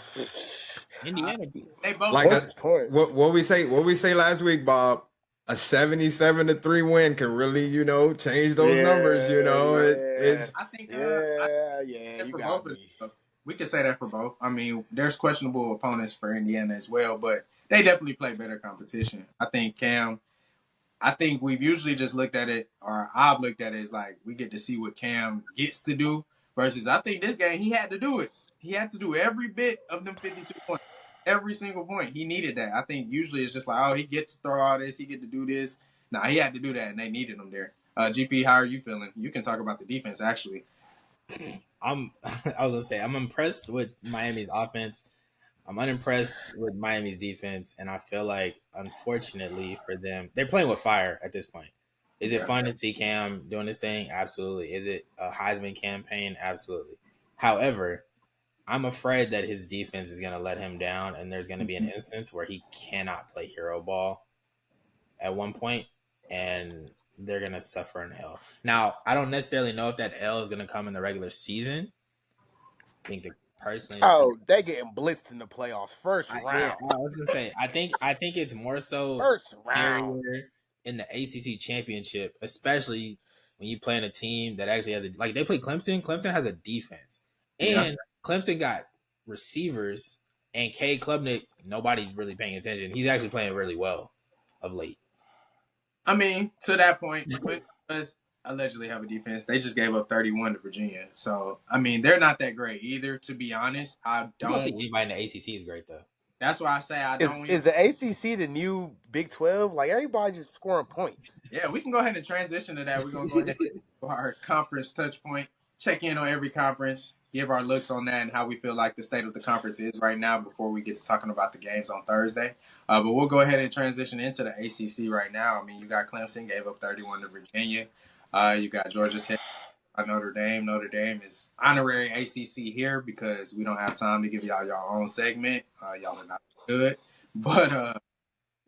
Speaker 2: Indiana.
Speaker 1: They both
Speaker 4: Like
Speaker 3: points.
Speaker 4: what we say last week, Bob. A 77-3 win can really, change those numbers. It's
Speaker 1: I think
Speaker 3: you
Speaker 1: for
Speaker 3: got
Speaker 1: both
Speaker 3: me.
Speaker 1: we can say that for both. I mean, there's questionable opponents for Indiana as well, but they definitely play better competition. I think Cam. I think we've usually just looked at it, or I've looked at it as like we get to see what Cam gets to do. Versus, I think this game he had to do it. He had to do every bit of them 52 points, every single point. He needed that. I think usually it's just like, oh, he gets to throw all this, he get to do this. Nah, he had to do that, and they needed him there. GP, how are you feeling? You can talk about the defense actually.
Speaker 2: I was gonna say I'm impressed with Miami's offense. I'm unimpressed with Miami's defense, and I feel like, unfortunately for them, they're playing with fire at this point. Is it fun to see Cam doing this thing? Absolutely. Is it a Heisman campaign? Absolutely. However, I'm afraid that his defense is going to let him down, and there's going to be an instance where he cannot play hero ball at one point, and they're going to suffer an L. Now, I don't necessarily know if that L is going to come in the regular season. I think personally,
Speaker 3: they getting blitzed in the playoffs first round.
Speaker 2: Yeah, I was gonna say, I think it's more so
Speaker 3: First round
Speaker 2: in the ACC championship, especially when you play in a team that actually has they play Clemson. Clemson has a defense, and Clemson got receivers. And K. Klubnik, nobody's really paying attention. He's actually playing really well of late.
Speaker 1: I mean, to that point, Clemson does allegedly have a defense. They just gave up 31 to Virginia. So, I mean, they're not that great either, to be honest. I don't
Speaker 2: think anybody in the ACC is great, though.
Speaker 1: That's why I say I don't.
Speaker 3: Is the ACC the new Big 12? Like, everybody just scoring points.
Speaker 1: Yeah, we can go ahead and transition to that. We're going to go ahead and do our conference touch point, check in on every conference, give our looks on that and how we feel like the state of the conference is right now before we get to talking about the games on Thursday. But we'll go ahead and transition into the ACC right now. I mean, you got Clemson, gave up 31 to Virginia. You got Georgia Tech, Notre Dame. Notre Dame is honorary ACC here because we don't have time to give y'all your own segment. Y'all are not good. But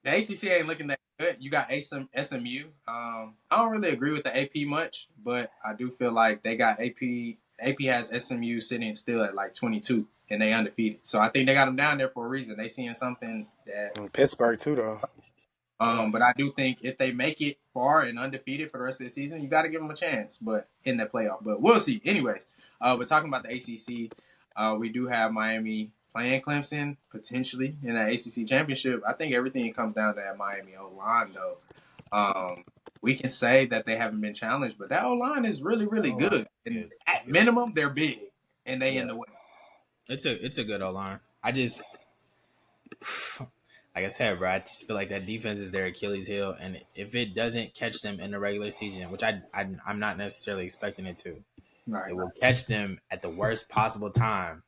Speaker 1: the ACC ain't looking that good. You got SMU. I don't really agree with the AP much, but I do feel like they got AP. AP has SMU sitting still at like 22, and they undefeated. So I think they got them down there for a reason. They seeing something that
Speaker 3: Pittsburgh too, though.
Speaker 1: But I do think if they make it far and undefeated for the rest of the season, you got to give them a chance. But in the playoff, but we'll see. Anyways, we're talking about the ACC. We do have Miami playing Clemson potentially in the ACC championship. I think everything comes down to that Miami O-line, though. We can say that they haven't been challenged, but that O-line is really, really good. And at minimum, they're big, and they in the way.
Speaker 2: It's a good O-line. Like I said, bro, I just feel like that defense is their Achilles heel, and if it doesn't catch them in the regular season, which I'm not necessarily expecting it to,
Speaker 1: right.
Speaker 2: It will catch them at the worst possible time.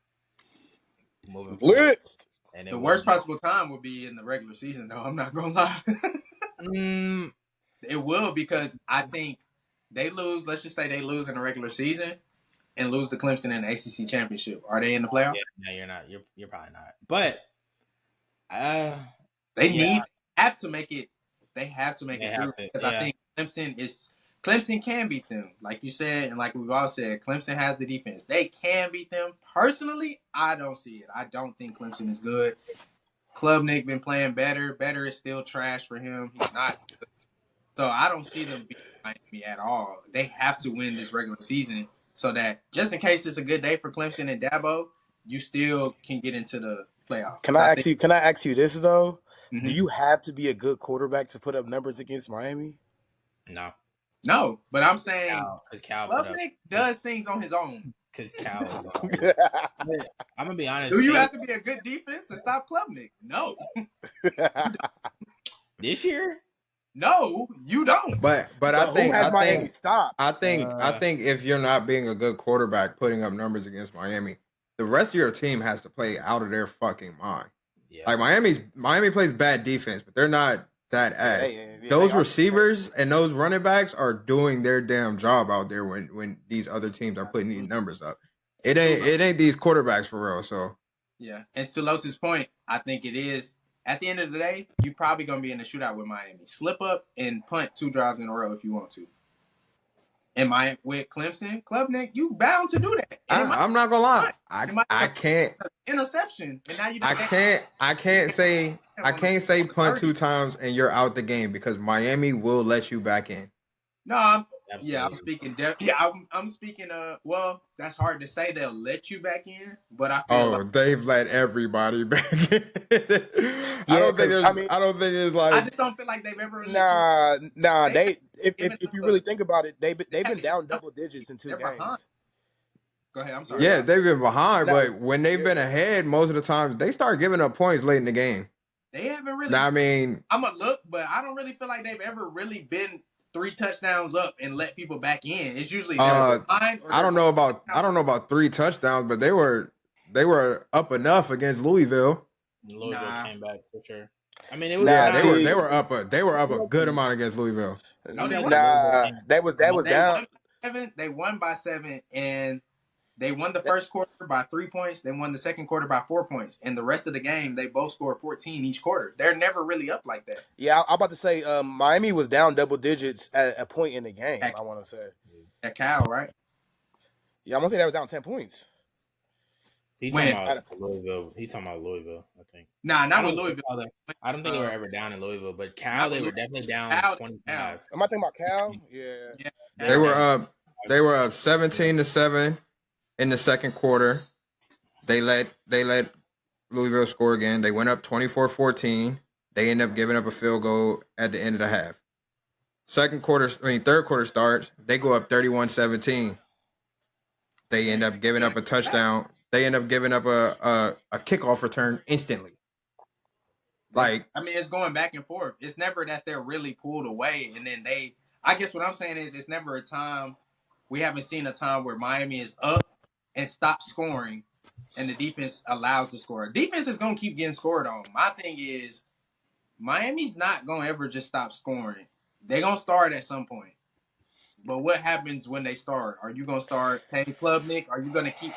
Speaker 2: Moving
Speaker 3: blitzed.
Speaker 2: And
Speaker 1: the worst possible time will be in the regular season, though. I'm not gonna lie. It will, because I think they lose. Let's just say they lose in the regular season and lose to Clemson in the ACC championship. Are they in the playoff?
Speaker 2: Yeah, no, you're not. You're probably not. But
Speaker 1: they have to make it. They have to make it through, because I think Clemson can beat them, like you said, and like we've all said. Clemson has the defense. They can beat them. Personally, I don't see it. I don't think Clemson is good. Klubnik been playing better. Better is still trash for him. He's not good. So I don't see them beating Miami at all. They have to win this regular season so that just in case it's a good day for Clemson and Dabo, you still can get into the playoff.
Speaker 3: Can I ask you this though? Mm-hmm. Do you have to be a good quarterback to put up numbers against Miami?
Speaker 1: No, but I'm saying
Speaker 2: Klubnik
Speaker 1: does things on his own.
Speaker 2: Because Cal is on. I'm gonna be honest.
Speaker 1: Do you have to be a good defense to stop Klubnik? No.
Speaker 2: This year?
Speaker 1: No, you don't.
Speaker 4: But I think
Speaker 3: Miami stopped?
Speaker 4: I think if you're not being a good quarterback putting up numbers against Miami, the rest of your team has to play out of their fucking mind. Yes. Like Miami plays bad defense, but they're not that ass. Those receivers and those running backs are doing their damn job out there when these other teams are putting these numbers up. It ain't these quarterbacks for real. So
Speaker 1: yeah, and to Los's point, I think it is at the end of the day, you probably gonna be in a shootout with Miami. Slip up and punt 2 drives in a row if you want to. Am I with Clemson? Klubnik, you bound to do that. And
Speaker 4: I'm not gonna lie. I
Speaker 1: it might
Speaker 4: can't
Speaker 1: interception, and now you
Speaker 4: I can't say punt 2 times and you're out the game because Miami will let you back in.
Speaker 1: No, I'm
Speaker 2: Absolutely.
Speaker 1: speaking. I'm speaking. Well, that's hard to say. They'll let you back in, but I feel
Speaker 4: Oh,
Speaker 1: like
Speaker 4: they've let everybody back in. I don't think
Speaker 3: 'cause,
Speaker 4: it's like
Speaker 1: I just don't feel like they've ever really.
Speaker 3: Nah.
Speaker 1: They-
Speaker 3: If you really think about it, they've been
Speaker 1: haven't-
Speaker 3: down double digits in 2
Speaker 1: they're
Speaker 3: games.
Speaker 1: behind. Go ahead. I'm sorry.
Speaker 4: yeah, they've been behind,
Speaker 3: No,
Speaker 4: but when they've been ahead, most of the time they start giving up points late in the game.
Speaker 1: They haven't really.
Speaker 4: Now, I mean,
Speaker 1: I'm gonna look, but I don't really feel like they've ever really been 3 touchdowns up and let people back in. It's usually they're behind. Or
Speaker 4: I don't know about 3 touchdowns, but they were up enough against Louisville.
Speaker 2: Louisville came back for sure. I mean, it was
Speaker 4: They were up a good amount against Louisville.
Speaker 1: No, they
Speaker 3: Nah, that was down.
Speaker 1: They won by 7, and they won the first quarter by 3 points. They won the second quarter by 4 points, and the rest of the game they both scored 14 each quarter. They're never really up like that.
Speaker 3: Yeah, I'm about to say Miami was down double digits at a point in the game. I want to say
Speaker 1: At Cal, right?
Speaker 3: Yeah, I'm gonna say that was down 10 points.
Speaker 2: He's talking about Louisville. He's talking about Louisville, I think.
Speaker 1: Nah, not with Louisville.
Speaker 2: I don't think they were ever down in Louisville, but Cal, they were definitely down 25.
Speaker 3: Am I thinking about Cal? Yeah.
Speaker 4: They were up 17-7 in the second quarter. They let Louisville score again. They went up 24-14. They end up giving up a field goal at the end of the half. Third quarter starts. They go up 31-17. They end up giving up a touchdown. They end up giving up a kickoff return instantly. Like,
Speaker 1: I mean, it's going back and forth. It's never that they're really pulled away, and then I guess what I'm saying is it's never a time. We haven't seen a time where Miami is up and stops scoring, and the defense allows the score. Defense is gonna keep getting scored on. My thing is, Miami's not gonna ever just stop scoring. They're gonna start at some point. But what happens when they start? Are you gonna start paying Klubnik? Are you gonna keep?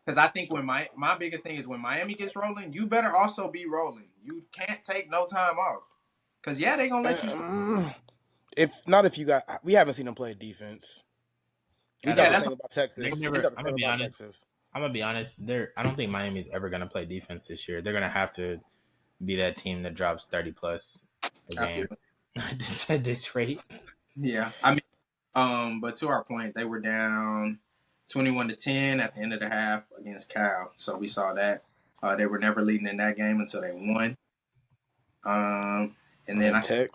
Speaker 1: Because I think when my biggest thing is when Miami gets rolling, you better also be rolling. You can't take no time off. Because they're gonna let you.
Speaker 3: We haven't seen them play defense. We got the same about Texas.
Speaker 2: I'm gonna be honest. I don't think Miami's ever gonna play defense this year. They're gonna have to be that team that drops 30 plus a game at this rate.
Speaker 1: Yeah, I mean, but to our point, they were down 21-10 at the end of the half against Cal. So we saw that they were never leading in that game until they won. And then I think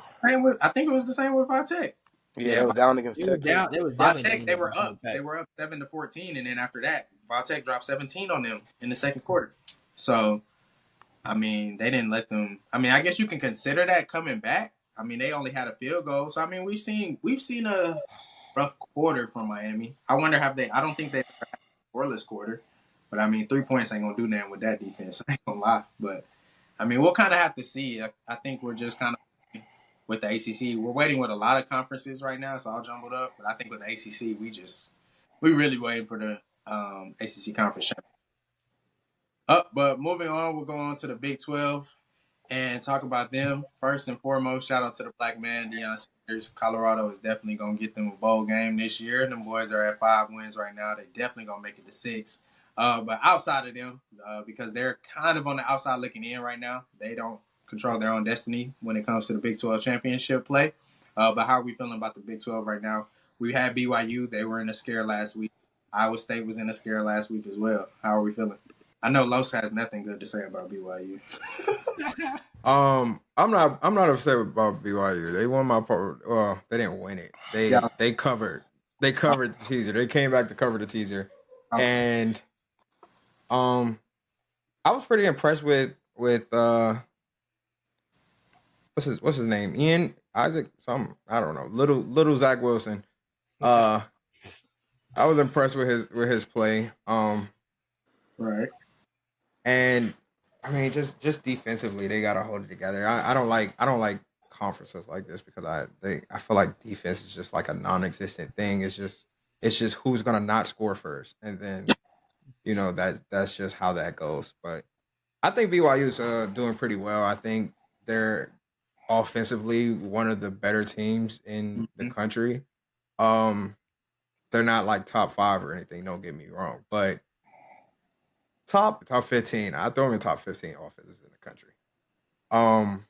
Speaker 1: it was the same with Vitek.
Speaker 3: Yeah, they were down against Tech.
Speaker 1: They were up. They were up 7-14, and then after that, Vitek dropped 17 on them in the second quarter. So, I mean, they didn't let them. I mean, I guess you can consider that coming back. I mean, they only had a field goal. So, I mean, we've seen a rough quarter from Miami. I wonder I don't think they've had a scoreless quarter. But, I mean, 3 points ain't going to do nothing with that defense. I ain't going to lie. But, I mean, we'll kind of have to see. I think we're just kind of with the ACC. We're waiting with a lot of conferences right now. It's all jumbled up. But I think with the ACC, we really waiting for the ACC conference championship. But moving on, we'll go on to the Big 12. And talk about them. First and foremost, shout out to the black man, Deion Sanders. Colorado is definitely going to get them a bowl game this year. Them boys are at 5 wins right now. They definitely going to make it to 6. But outside of them, because they're kind of on the outside looking in right now, they don't control their own destiny when it comes to the Big 12 championship play. But how are we feeling about the Big 12 right now? We had BYU. They were in a scare last week. Iowa State was in a scare last week as well. How are we feeling? I know Los has nothing good to say about BYU.
Speaker 4: I'm not upset about BYU. They won my part. Well, they didn't win it. They covered. They covered the teaser. They came back to cover the teaser, and I was pretty impressed with what's his name? Ian Isaac? I don't know. Little Zach Wilson. I was impressed with his play.
Speaker 1: Right.
Speaker 4: And I mean, just defensively, they gotta hold it together. I don't like conferences like this because I feel like defense is just like a non-existent thing. It's just who's gonna not score first, and then that's just how that goes. But I think BYU's doing pretty well. I think they're offensively one of the better teams in the
Speaker 1: Mm-hmm.
Speaker 4: country. Um, they're not like top 5 or anything. Don't get me wrong, but top 15. I throw them in top 15 offenses in the country. Um,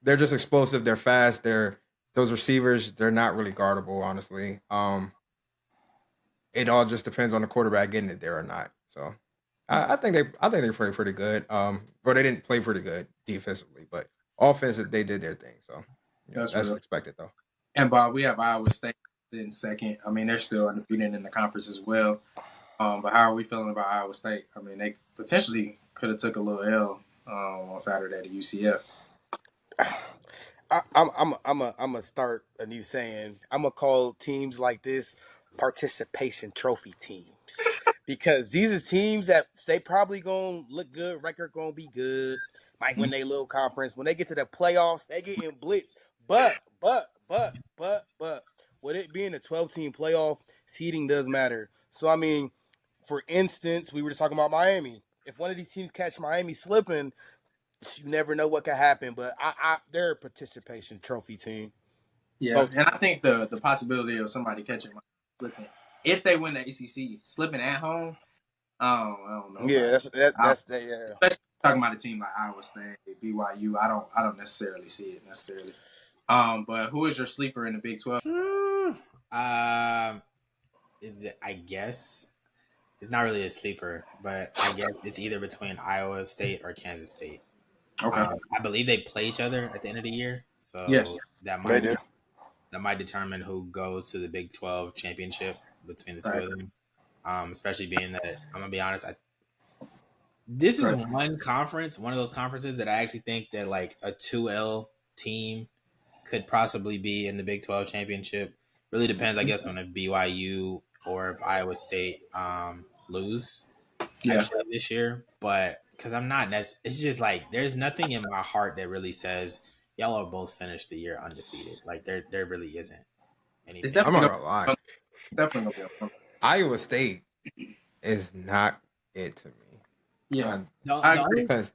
Speaker 4: they're just explosive. They're fast. They're those receivers. They're not really guardable, honestly. It all just depends on the quarterback getting it there or not. So, I think they play pretty good. But they didn't play pretty good defensively, but offensive they did their thing. So,
Speaker 1: That's
Speaker 4: that's
Speaker 1: real.
Speaker 4: expected though.
Speaker 1: And Bob, we have Iowa State in second. I mean, they're still undefeated in the conference as well. But how are we feeling about Iowa State? I mean, they potentially could have took a little L on Saturday to UCF.
Speaker 3: I'm gonna start a new saying. I'm gonna call teams like this participation trophy teams because these are teams that they probably gonna look good. Record gonna be good. Might win their little conference. When they get to the playoffs, they get in blitz. But, with it being a 12-team playoff, seeding does matter. So I mean, for instance, we were just talking about Miami. If one of these teams catch Miami slipping, you never know what could happen. But they're a participation trophy team.
Speaker 1: Yeah,
Speaker 3: Both.
Speaker 1: and I think the possibility of somebody catching my slipping, if they win the ACC, slipping at home, I don't know
Speaker 3: Yeah,
Speaker 1: about it. I,
Speaker 3: that's that. Yeah.
Speaker 1: especially talking about a team like Iowa State, BYU. I don't necessarily see it necessarily. But who is your sleeper in the Big 12?
Speaker 2: Um, is it? I guess it's not really a sleeper, but I guess it's either between Iowa State or Kansas State.
Speaker 1: Okay.
Speaker 2: I believe they play each other at the end of the year, so
Speaker 1: Yes.
Speaker 3: They do.
Speaker 2: that might determine who goes to the Big 12 championship between the two
Speaker 1: Right.
Speaker 2: of them. Especially being that I'm gonna be honest, this is
Speaker 1: Right.
Speaker 2: one of those conferences that I actually think that like a 2L team could possibly be in the Big 12 championship. Really depends, I guess, on if BYU or if Iowa State lose
Speaker 1: Yeah.
Speaker 2: actually this year. But because I'm not, it's just like there's nothing in my heart that really says y'all are both finished the year undefeated. Like there really isn't
Speaker 1: It's
Speaker 2: anything.
Speaker 4: I'm
Speaker 1: definitely
Speaker 4: not
Speaker 1: gonna
Speaker 4: gonna lie.
Speaker 1: definitely gonna be a fun.
Speaker 4: Iowa State is not it to me.
Speaker 1: Yeah.
Speaker 2: The,
Speaker 1: I
Speaker 2: the
Speaker 1: agree.
Speaker 2: only
Speaker 4: Because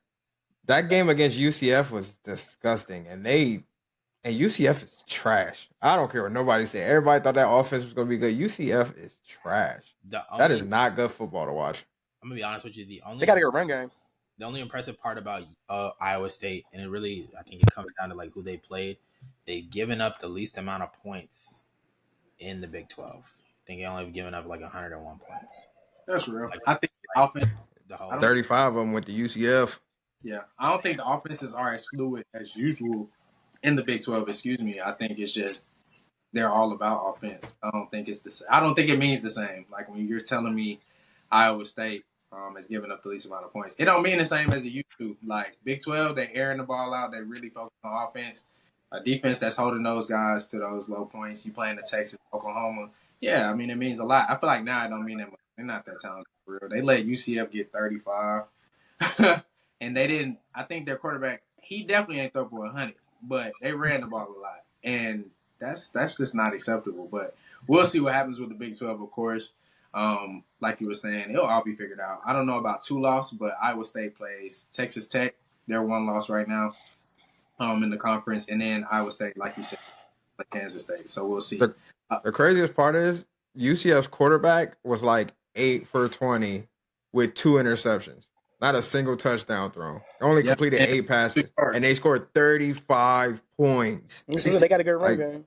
Speaker 4: that game against UCF was disgusting, and UCF is trash. I don't care what nobody say. Everybody thought that offense was gonna be good. UCF is trash.
Speaker 2: the
Speaker 4: That
Speaker 2: only
Speaker 4: is not good football to watch.
Speaker 2: I'm gonna be honest with you.
Speaker 3: They got to get a run game.
Speaker 2: The only impressive part about Iowa State, and it really, I think it comes down to like who they played. They've given up the least amount of points in the Big 12. I think they only have given up like 101 points.
Speaker 1: That's real.
Speaker 2: Like,
Speaker 1: I think the offense.
Speaker 2: the
Speaker 1: I
Speaker 2: whole
Speaker 1: don't.
Speaker 4: 35 of them went to UCF.
Speaker 1: Yeah. I don't think the offenses are as fluid as usual in the Big 12. Excuse me. I think it's just they're all about offense. I don't think it's the. I don't think it means the same. Like when you're telling me Iowa State is giving up the least amount of points, it don't mean the same as it used to. Like Big 12, they airing the ball out. They really focus on offense. A defense that's holding those guys to those low points. You playing the Texas, Oklahoma. Yeah, I mean it means a lot. I feel like now it don't mean that much. They're not that talented for real. They let UCF get 35, and they didn't. I think their quarterback, he definitely ain't throw for 100, but they ran the ball a lot, and that's just not acceptable. But we'll see what happens with the Big 12, of course. Like you were saying, it'll all be figured out. I don't know about 2 losses, but Iowa State plays Texas Tech. They're 1 loss right now in the conference. And then Iowa State, like you said, like Kansas State. So we'll see.
Speaker 4: The craziest part is UCF's quarterback was like 8 for 20 with 2 interceptions. Not a single touchdown throw. Only completed 8 passes. And they scored 35 points.
Speaker 3: They got a good run game.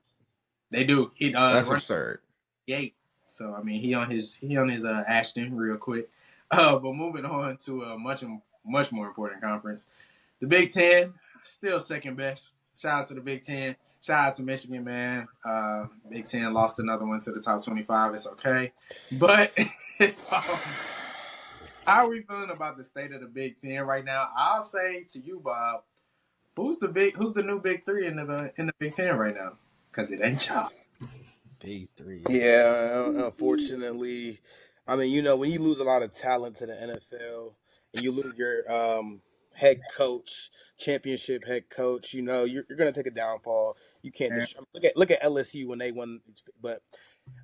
Speaker 1: They do.
Speaker 4: That's absurd.
Speaker 1: 8. So I mean, he on his Ashton real quick. But moving on to a much more important conference, the Big 10, still second best. Shout out to the Big 10. Shout out to Michigan, man. Big 10 lost another one to the top 25. It's okay, but it's how are we feeling about the state of the Big 10 right now? I'll say to you, Bob, who's the new Big 3 in the Big 10 right now? Because it ain't y'all.
Speaker 2: Big 3.
Speaker 3: Yeah, unfortunately, I mean, when you lose a lot of talent to the NFL and you lose your head coach, championship head coach, you're going to take a downfall. You can't look at LSU when they won, but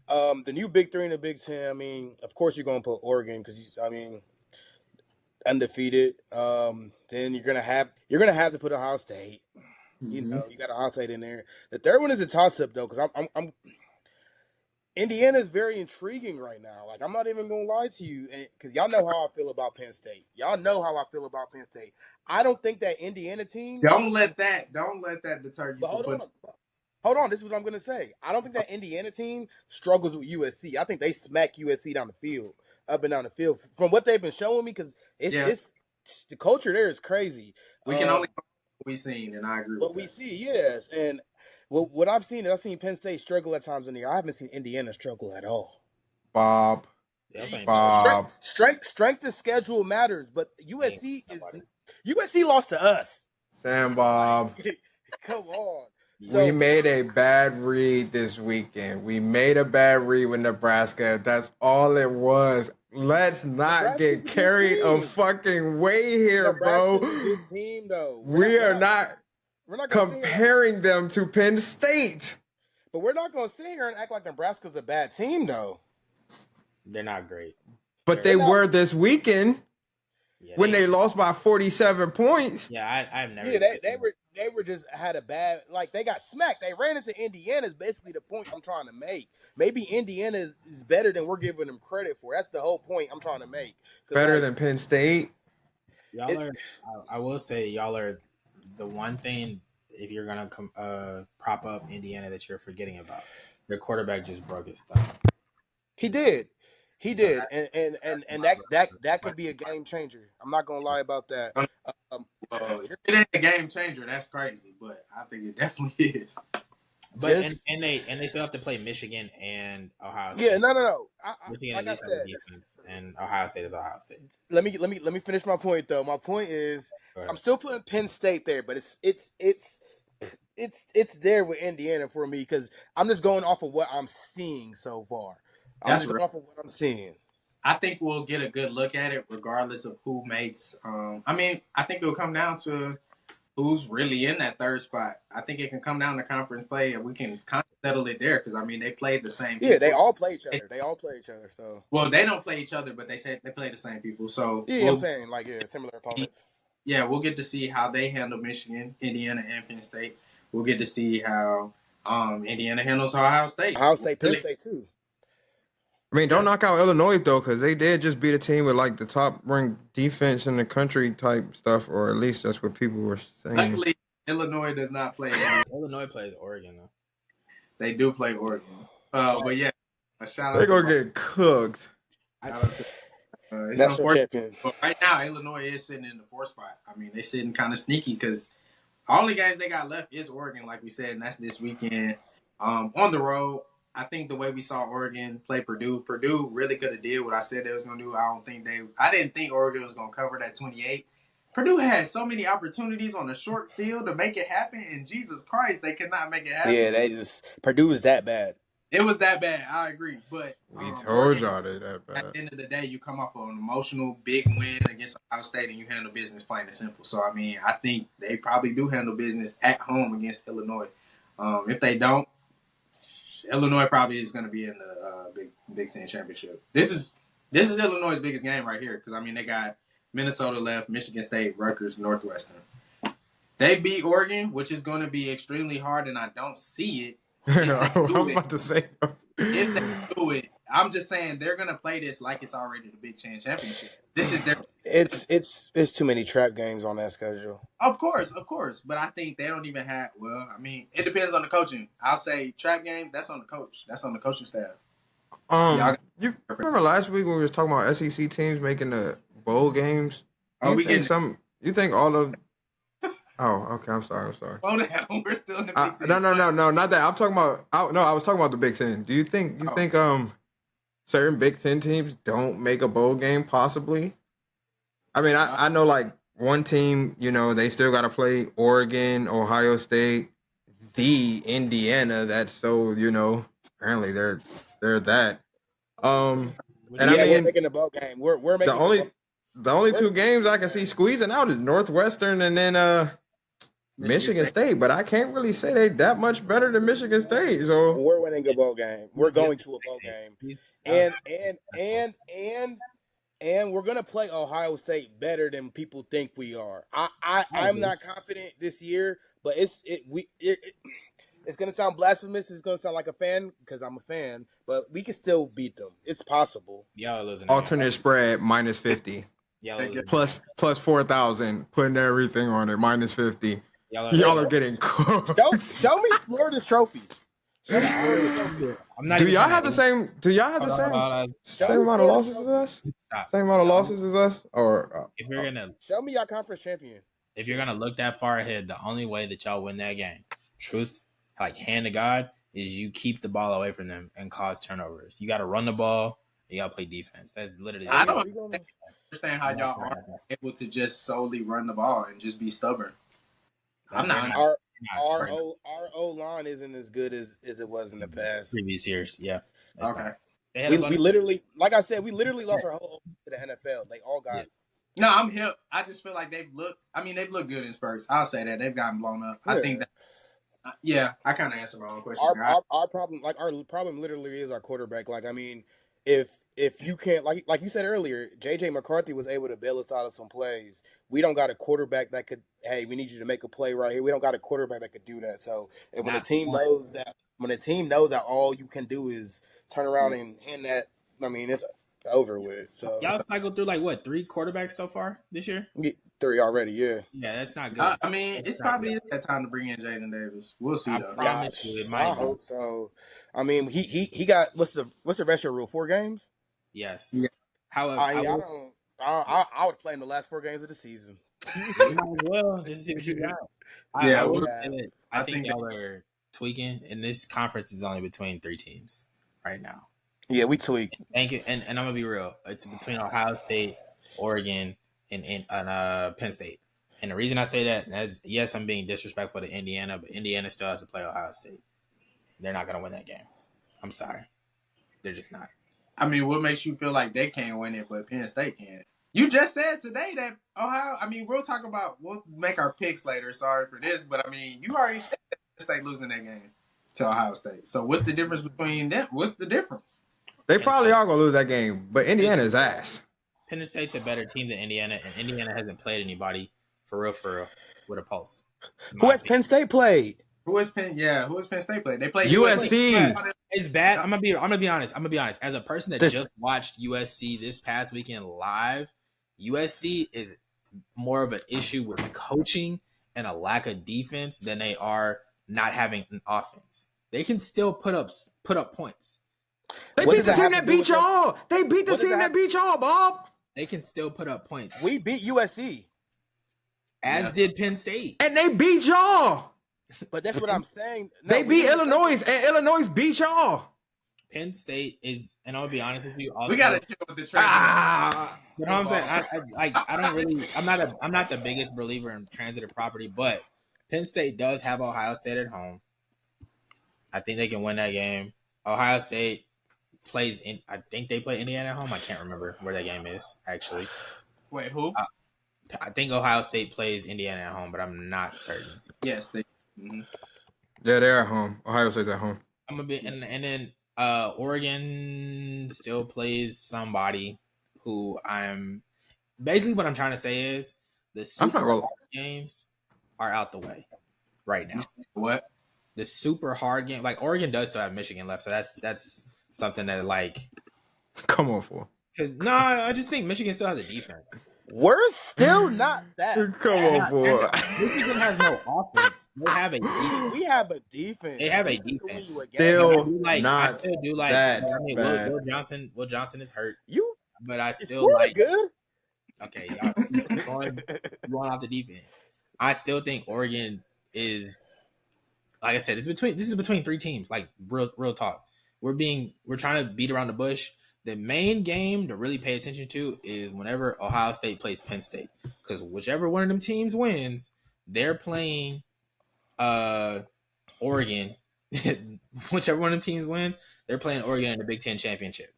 Speaker 3: the new Big 3 in the Big 10. I mean, of course you're going to put Oregon because undefeated. Then you're gonna have to put Ohio State.
Speaker 1: Mm-hmm.
Speaker 3: You got Ohio State in there. The third one is a toss up though, because I'm Indiana is very intriguing right now. Like, I'm not even gonna lie to you, because y'all know how I feel about Penn State. Y'all know how I feel about Penn State. I don't think that Indiana team.
Speaker 1: Don't let that deter you
Speaker 3: But
Speaker 1: from putting.
Speaker 3: hold on. This is what I'm gonna say. I don't think that Indiana team struggles with USC. I think they smack USC down the field, up and down the field, from what they've been showing me. Because it's the culture there is crazy.
Speaker 1: We can only go what we seen, and I agree with
Speaker 3: What we see, yes, and what I've seen is I've seen Penn State struggle at times in the year. I haven't seen Indiana struggle at all.
Speaker 4: Bob.
Speaker 2: Yeah,
Speaker 3: Strength of schedule matters, but USC lost to us.
Speaker 4: Sam Bob.
Speaker 3: Come on.
Speaker 4: We made a bad read this weekend. We made a bad read with Nebraska. That's all it was. Let's not get carried a fucking way here, bro.
Speaker 3: Nebraska's a good team, though.
Speaker 4: We're not comparing them to Penn State.
Speaker 3: But we're not going to sit here and act like Nebraska's a bad team, though.
Speaker 2: They're not great.
Speaker 4: But they were this weekend when they lost by 47 points.
Speaker 2: Yeah, I've never.
Speaker 3: Yeah, they were just had a bad, like, they got smacked. They ran into Indiana is basically the point I'm trying to make. Maybe Indiana is better than we're giving them credit for. That's the whole point I'm trying to make.
Speaker 4: Better than Penn State.
Speaker 2: I will say y'all are the one thing, if you're gonna prop up Indiana, that you're forgetting about. Their quarterback just broke his thumb.
Speaker 3: He did. And that could be a game changer. I'm not gonna lie about that.
Speaker 1: It ain't a game changer. That's crazy, but I think it definitely is.
Speaker 2: But and they still have to play Michigan and Ohio State.
Speaker 3: Yeah, no.
Speaker 2: Michigan
Speaker 3: like
Speaker 2: at least has a defense, and Ohio State is Ohio State.
Speaker 3: Let me finish my point though. My point is I'm still putting Penn State there, but it's there with Indiana for me because I'm just going off of what I'm seeing so far. I'm just going off of what I'm seeing.
Speaker 1: I think we'll get a good look at it regardless of who makes. I think it'll come down to who's really in that third spot. I think it can come down to conference play, and we can kind of settle it there because they played the same.
Speaker 3: Yeah, they all play each other. So
Speaker 1: they don't play each other, but they said they play the same people. So
Speaker 3: yeah, I'm saying similar opponents.
Speaker 1: Yeah, we'll get to see how they handle Michigan, Indiana, and Penn State. We'll get to see how Indiana handles Ohio State.
Speaker 3: Penn State too.
Speaker 4: I mean, don't knock out Illinois, though, because they did just beat a team with, like, the top-ranked defense in the country type stuff, or at least that's what people were saying.
Speaker 1: Luckily, Illinois does not play.
Speaker 2: Illinois plays Oregon, though.
Speaker 1: They do play Oregon. But, yeah, a shout-out
Speaker 4: They're going to get cooked.
Speaker 1: It's unfortunate. But right now, Illinois is sitting in the fourth spot. I mean, they're sitting kind of sneaky because the only games they got left is Oregon, like we said, and that's this weekend on the road. I think the way we saw Oregon play Purdue really could have did what I said they was going to do. I didn't think Oregon was going to cover that 28. Purdue had so many opportunities on the short field to make it happen, and Jesus Christ, they could not make it happen.
Speaker 3: Yeah, Purdue was that bad.
Speaker 1: It was that bad. I agree. But
Speaker 4: we told y'all they that bad.
Speaker 1: At the end of the day, you come off of an emotional big win against Ohio State, and you handle business plain and simple. So, I mean, I think they probably do handle business at home against Illinois. If they don't, Illinois probably is going to be in the Big Ten championship. This is Illinois' biggest game right here because, I mean, they got Minnesota left, Michigan State, Rutgers, Northwestern. They beat Oregon, which is going to be extremely hard, and I don't see it.
Speaker 4: I was about to say.
Speaker 1: If they do it, I'm just saying they're going to play this like it's already the Big Ten championship. This is their.
Speaker 3: It's too many trap games on that schedule.
Speaker 1: Of course, but I think they don't even have. Well, I mean, it depends on the coaching. I'll say trap games. That's on the coach. That's on the coaching staff.
Speaker 4: You remember last week when we were talking about SEC teams making the bowl games? You think all of? Oh, okay. I'm sorry.
Speaker 1: Hold on, we're still in the Big Ten.
Speaker 4: No, not that. I'm talking about. I was talking about the Big Ten. Do you think certain Big Ten teams don't make a bowl game possibly? I mean, I know like one team, they still got to play Oregon, Ohio State, the Indiana. That's so, apparently they're that. And
Speaker 3: we're making a bowl game. We're making
Speaker 4: the only two games I can see squeezing out is Northwestern and then Michigan State, but I can't really say they that much better than Michigan State. So
Speaker 3: we're winning a bowl game. We're going to a bowl game. And we're gonna play Ohio State better than people think we are. I'm not confident this year, but it's gonna sound blasphemous. It's gonna sound like a fan because I'm a fan, but we can still beat them. It's possible.
Speaker 2: Y'all are losing.
Speaker 4: Alternate spread -50.
Speaker 2: Y'all are losing.
Speaker 4: Plus 4,000. Putting everything on it -50. Y'all are getting cooked.
Speaker 3: Show me Florida's trophy.
Speaker 2: I'm not
Speaker 4: Do
Speaker 2: even
Speaker 4: y'all
Speaker 2: trying
Speaker 4: have
Speaker 2: to-
Speaker 4: the same? Do y'all have the same amount of losses as us?
Speaker 2: Stop.
Speaker 4: Same amount of losses as us? Or
Speaker 2: If you're gonna
Speaker 3: Show me your conference champion.
Speaker 2: if you're gonna look that far ahead, the only way that y'all win that game, truth, like hand to God, is you keep the ball away from them and cause turnovers. You got to run the ball. You got to play defense. That's literally.
Speaker 1: I don't understand how y'all are able to just solely run the ball and just be stubborn. I'm not.
Speaker 3: Our O line isn't as good as it was in the past.
Speaker 2: Previous years, yeah.
Speaker 1: Okay.
Speaker 3: We literally, like I said, we literally lost our whole to the NFL. They all got.
Speaker 2: Yeah.
Speaker 1: No, I'm hip. I just feel like they've looked good in spurts. I'll say that they've gotten blown up.
Speaker 3: Yeah.
Speaker 1: I think that. Yeah, I kind of answered my own question.
Speaker 3: Our problem literally is our quarterback. Like, I mean, if you can't, like you said earlier, JJ McCarthy was able to bail us out of some plays. We don't got a quarterback that could. Hey, we need you to make a play right here. We don't got a quarterback that could do that. So, and when the team knows that all you can do is turn around and hand that, I mean, it's over with. So
Speaker 2: y'all cycled through like what 3 quarterbacks so far this year?
Speaker 3: 3 already. Yeah.
Speaker 2: Yeah, that's not good.
Speaker 1: I mean, it's probably that time to bring in Jaden Davis. We'll see though.
Speaker 2: Promise you, it might.
Speaker 3: I hope so. I mean, he got what's the rest rule? 4 games.
Speaker 2: Yes.
Speaker 1: Yeah.
Speaker 2: However,
Speaker 3: I would play in the last 4 games of the season.
Speaker 2: You might as well just see what you got. I think y'all are tweaking, and this conference is only between 3 teams right now.
Speaker 3: Yeah, we tweak.
Speaker 2: Thank you, and I'm gonna be real. It's between Ohio State, Oregon, and Penn State. And the reason I say that, is yes, I'm being disrespectful to Indiana, but Indiana still has to play Ohio State. They're not gonna win that game. I'm sorry, they're just not.
Speaker 1: I mean, what makes you feel like they can't win it, but Penn State can? You just said today that Ohio. I mean, we'll make our picks later. Sorry for this, but I mean, you already said that Penn State losing that game to Ohio State. So what's the difference between them? What's the difference?
Speaker 4: They probably are gonna lose that game, but Indiana's ass.
Speaker 2: Penn State's a better team than Indiana, and Indiana hasn't played anybody for real with a pulse.
Speaker 3: Who has Penn State played?
Speaker 1: Who has Penn State played? They played
Speaker 4: USC.
Speaker 2: It's bad. I'm gonna be honest. As a person that just watched USC this past weekend live, USC is more of an issue with coaching and a lack of defense than they are not having an offense. They can still put up points.
Speaker 4: They beat the team that beat y'all. They beat the team that beat y'all, Bob.
Speaker 2: They can still put up points.
Speaker 3: We beat USC.
Speaker 2: As did Penn State.
Speaker 4: And they beat y'all.
Speaker 3: But that's what I'm saying.
Speaker 4: No, they beat Illinois, and Illinois beat y'all.
Speaker 2: Penn State is, and I'll be honest with you, also,
Speaker 1: we gotta chill with the trade.
Speaker 2: You know what I'm saying? I don't really. I'm not the biggest believer in transitive property, but Penn State does have Ohio State at home. I think they can win that game. Ohio State plays in. I think they play Indiana at home. I can't remember where that game is actually.
Speaker 1: Wait, who?
Speaker 2: I think Ohio State plays Indiana at home, but I'm not certain.
Speaker 1: Yes, they. Mm-hmm.
Speaker 4: Yeah, they're at home. Ohio State's at home.
Speaker 2: I'm a bit, and then Oregon still plays somebody who I'm. Basically, what I'm trying to say is the super hard games are out the way right now.
Speaker 1: What?
Speaker 2: The super hard game, like Oregon does still have Michigan left, so that's something that like.
Speaker 4: Come on, for.
Speaker 2: Because no, I just think Michigan still has a defense.
Speaker 3: We're still not that.
Speaker 4: Come on, for.
Speaker 2: Michigan has no offense. They have a defense.
Speaker 3: We have a defense.
Speaker 2: They have a defense.
Speaker 4: Still
Speaker 2: I still do like.
Speaker 4: That
Speaker 2: I mean, Will Johnson is hurt. But I still like.
Speaker 3: Good.
Speaker 2: Okay, y'all going off the deep end. I still think Oregon is, like I said, this is between 3 teams. Like real talk. We're trying to beat around the bush. The main game to really pay attention to is whenever Ohio State plays Penn State, because whichever one of them teams wins, they're playing Oregon. Whichever one of them teams wins, they're playing Oregon in the Big Ten championship.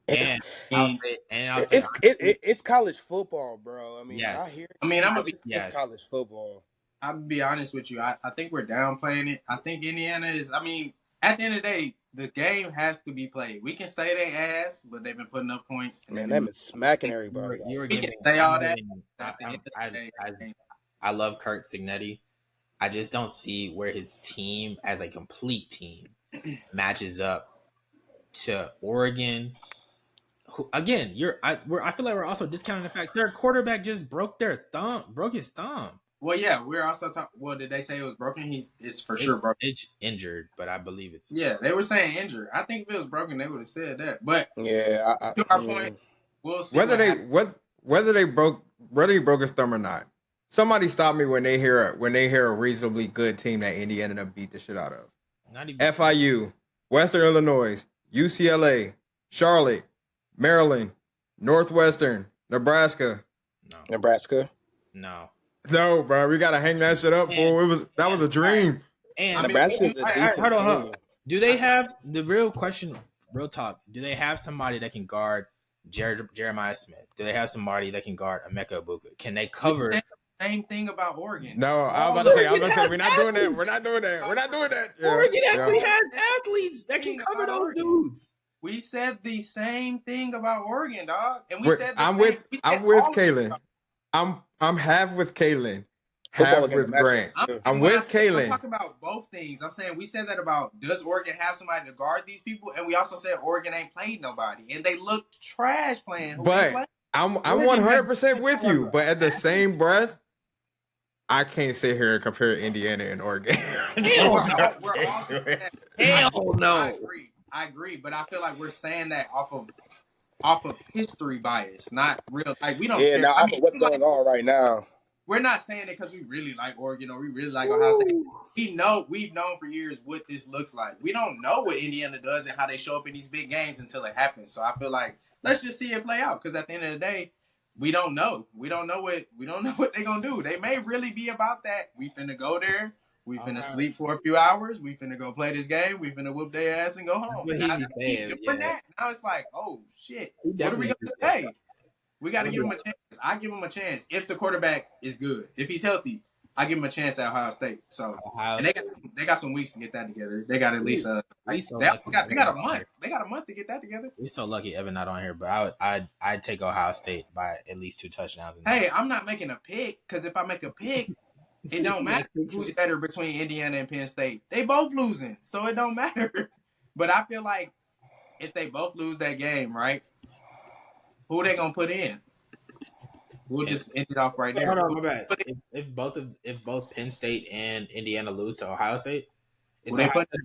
Speaker 2: And
Speaker 3: it's college football, bro. I mean,
Speaker 2: yes.
Speaker 3: It's college football.
Speaker 1: I'll be honest with you. I think we're downplaying it. I think Indiana is. I mean, at the end of the day, the game has to be played. We can say they ass, but they've been putting up points. And
Speaker 3: Man, they've been smacking
Speaker 2: You
Speaker 3: everybody.
Speaker 2: were
Speaker 1: we can
Speaker 2: giving.
Speaker 1: say all that.
Speaker 2: I,
Speaker 1: At the end of the day,
Speaker 2: I love Kurt Signetti. I just don't see where his team, as a complete team, matches up to Oregon. Who, again, I feel like we're also discounting the fact their quarterback just broke his thumb.
Speaker 1: well, yeah, we're also talking. Well, did they say it was broken? It's for sure broken.
Speaker 2: It's injured, but I believe it's.
Speaker 1: Yeah, they were saying injured. I think if it was broken, they would have said that. But
Speaker 3: Yeah,
Speaker 1: to our point, we'll see.
Speaker 4: Whether he broke his thumb or not. Somebody stop me when they hear a reasonably good team that Indiana done beat the shit out of.
Speaker 2: Not even
Speaker 4: FIU, Western Illinois, UCLA, Charlotte, Maryland, Northwestern, Nebraska.
Speaker 2: No.
Speaker 3: Nebraska.
Speaker 2: No.
Speaker 4: No, bro, we gotta hang that shit up for that was a dream.
Speaker 2: And
Speaker 3: Nebraska's a decent
Speaker 2: hold on.
Speaker 3: team.
Speaker 2: Do they have the real question? Real talk. Do they have somebody that can guard Jeremiah Smith? Do they have somebody that can guard Emeka Ibuka? Can they cover?
Speaker 1: Same thing about Oregon.
Speaker 4: No, I was about to say, we're not doing that. We're not doing that. Yeah,
Speaker 2: Oregon actually has athletes that can cover those dudes.
Speaker 1: We said the same thing about Oregon, dog, and
Speaker 4: I'm with Kalen. I'm half with Kalen, half with Grant. I'm with Kalen.
Speaker 1: I'm talking about both things. I'm saying we said that about does Oregon have somebody to guard these people, and we also said Oregon ain't played nobody, and they looked trash playing.
Speaker 4: But I'm 100% with you. But at the same breath, I can't sit here and compare Indiana and Oregon.
Speaker 1: We're also
Speaker 2: hell no.
Speaker 1: I agree, but I feel like we're saying that off of history bias, not real. Like we don't.
Speaker 3: Yeah,
Speaker 1: care.
Speaker 3: now off of what's going on right now.
Speaker 1: We're not saying it because we really like Oregon or we really like Ohio State. We've known for years what this looks like. We don't know what Indiana does and how they show up in these big games until it happens. So I feel like let's just see it play out because at the end of the day, we don't know. We don't know what they're gonna do. They may really be about that. We finna go there. We finna sleep for a few hours. We finna go play this game. We finna whoop their ass and go home. Now it's like, oh shit, what are we gonna say? We got to give him a chance. I give him a chance if the quarterback is good. If he's healthy, I give him a chance at Ohio State. So and they got some weeks to get that together. They got at least they got a month. They got a month to get that together.
Speaker 2: We're so lucky Evan not on here, but I'd take Ohio State by at least 2 touchdowns.
Speaker 1: Hey, I'm not making a pick because if I make a pick, it don't matter who's better between Indiana and Penn State. They both losing, so it don't matter. But I feel like if they both lose that game, right? Who are they gonna put in? We'll just end it off right there.
Speaker 2: Hold on, my bad. If both Penn State and Indiana lose to Ohio State, it's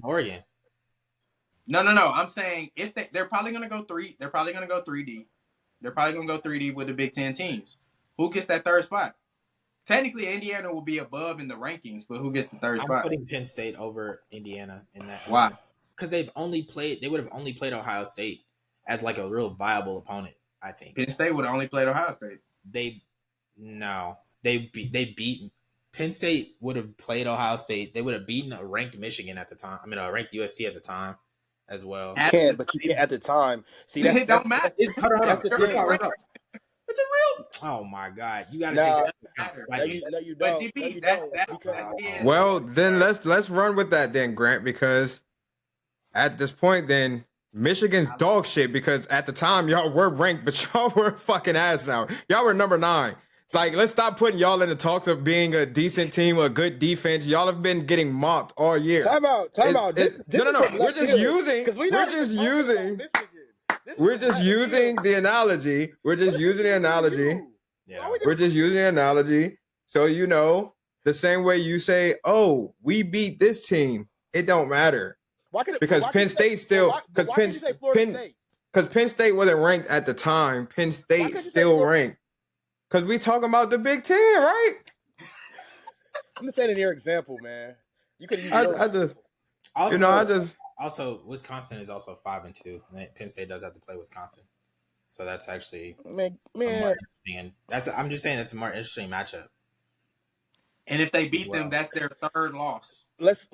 Speaker 2: Oregon.
Speaker 1: No. I'm saying if they're probably gonna go 3. They're probably gonna go 3D. They're probably gonna go 3D with the Big Ten teams. Who gets that third spot? Technically, Indiana will be above in the rankings, but who gets the third spot?
Speaker 2: I'm putting Penn State over Indiana in that.
Speaker 1: Why?
Speaker 2: Because they would have only played Ohio State as like a real viable opponent. I think
Speaker 1: Penn State would have only played Ohio State.
Speaker 2: They beat Penn State would have played Ohio State. They would have beaten a ranked Michigan at the time. I mean, a ranked USC at the time as well.
Speaker 3: You can't at the time. See,
Speaker 1: it don't matter.
Speaker 3: That's the thing.
Speaker 2: It's a real. Oh my God! You got to take that.
Speaker 3: No, you don't.
Speaker 1: GP, that's
Speaker 4: well, then let's run with that then, Grant, because at this point, then Michigan's dog shit. Because at the time y'all were ranked, but y'all were fucking ass now. Y'all were number 9. Like, let's stop putting y'all in the talks of being a decent team, a good defense. Y'all have been getting mocked all year.
Speaker 3: Time out. No.
Speaker 4: We're just using the analogy. We're just using the analogy.
Speaker 2: Yeah.
Speaker 4: We're just using the analogy. So, the same way you say, oh, we beat this team, it don't matter. Because Penn State still, because Penn State wasn't ranked at the time. Penn State still ranked. Because we talking about the Big Ten, right?
Speaker 3: I'm just saying your example, man. You could use
Speaker 2: Also, Wisconsin is also 5-2. Penn State does have to play Wisconsin, so that's actually
Speaker 3: man.
Speaker 2: I'm just saying that's a more interesting matchup.
Speaker 1: And if they beat them, that's their third loss.
Speaker 3: Let's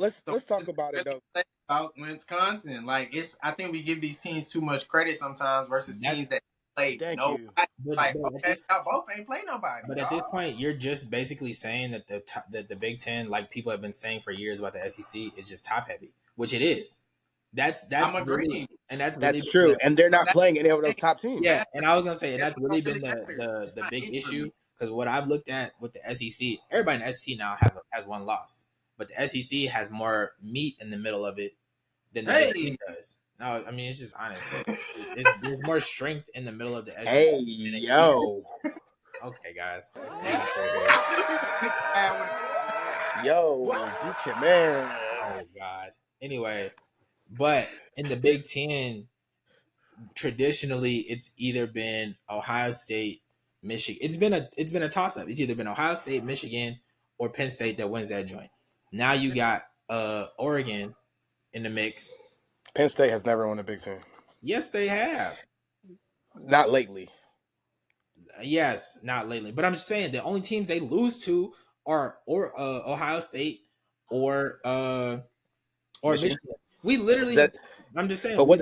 Speaker 3: talk about it though.
Speaker 1: About Wisconsin, I think we give these teams too much credit sometimes versus teams that played nobody. Like, okay, y'all both ain't played nobody.
Speaker 2: But at this point, you're just basically saying that the Big Ten, like people have been saying for years about the SEC, is just top heavy, which it is. That's
Speaker 1: I'm
Speaker 2: really
Speaker 1: agreeing.
Speaker 2: and that's really
Speaker 3: That's true, and they're not
Speaker 1: That's
Speaker 3: playing any of those top teams.
Speaker 2: yeah. And I was gonna say, and
Speaker 1: That's
Speaker 2: that's
Speaker 1: what
Speaker 2: really
Speaker 1: don't
Speaker 2: been
Speaker 1: really matter. It's
Speaker 2: the
Speaker 1: not
Speaker 2: big issue
Speaker 1: injury.
Speaker 2: because what I've looked at with the SEC, everybody in the SEC now has one loss, but the SEC has more meat in the middle of it than the Big Ten
Speaker 1: Hey,
Speaker 2: does. No, I mean it's just honest. There's more strength in the middle of the SEC.
Speaker 3: Hey,
Speaker 2: than it
Speaker 3: yo,
Speaker 2: Okay, guys, let's be fair here.
Speaker 3: yo, get your man.
Speaker 2: Oh God. Anyway, but in the Big Ten, traditionally it's either been Ohio State, Michigan. It's been a toss up. It's either been Ohio State, Michigan, or Penn State that wins that joint. Now you got Oregon in the mix.
Speaker 3: Penn State has never won a Big Ten.
Speaker 2: Yes, they have.
Speaker 3: Not lately.
Speaker 2: Yes, not lately. But I'm just saying the only teams they lose to are Ohio State or Michigan. We literally
Speaker 3: That,
Speaker 2: I'm just saying
Speaker 3: but
Speaker 2: we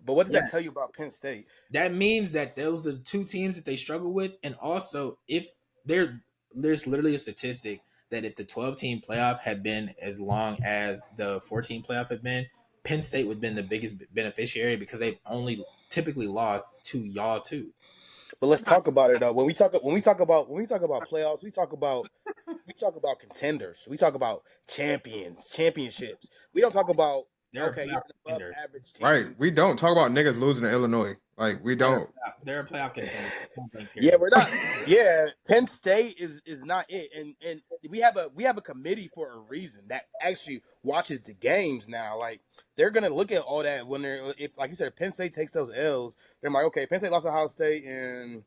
Speaker 3: what does
Speaker 2: yeah.
Speaker 3: that tell you about Penn State?
Speaker 2: That means that those are the two teams that they struggle with, and also if there's literally a statistic that if the 12-team playoff had been as long as the 14 playoff had been, Penn State would have been the biggest beneficiary because they've only typically lost to y'all too.
Speaker 3: But let's talk about it though. When we talk about playoffs, we talk about contenders. We talk about championships. We don't talk about
Speaker 2: They're
Speaker 3: okay,
Speaker 2: a
Speaker 3: you're
Speaker 2: playoff
Speaker 3: an above
Speaker 2: contender.
Speaker 3: average team.
Speaker 4: Right. We don't talk about niggas losing to Illinois. Like we don't.
Speaker 2: They're a playoff contender.
Speaker 3: Yeah, we're not. Yeah, Penn State is not it, and we have a committee for a reason that actually watches the games now. Like they're gonna look at all that when they're if like you said, Penn State takes those L's. They're like, okay, Penn State lost to Ohio State and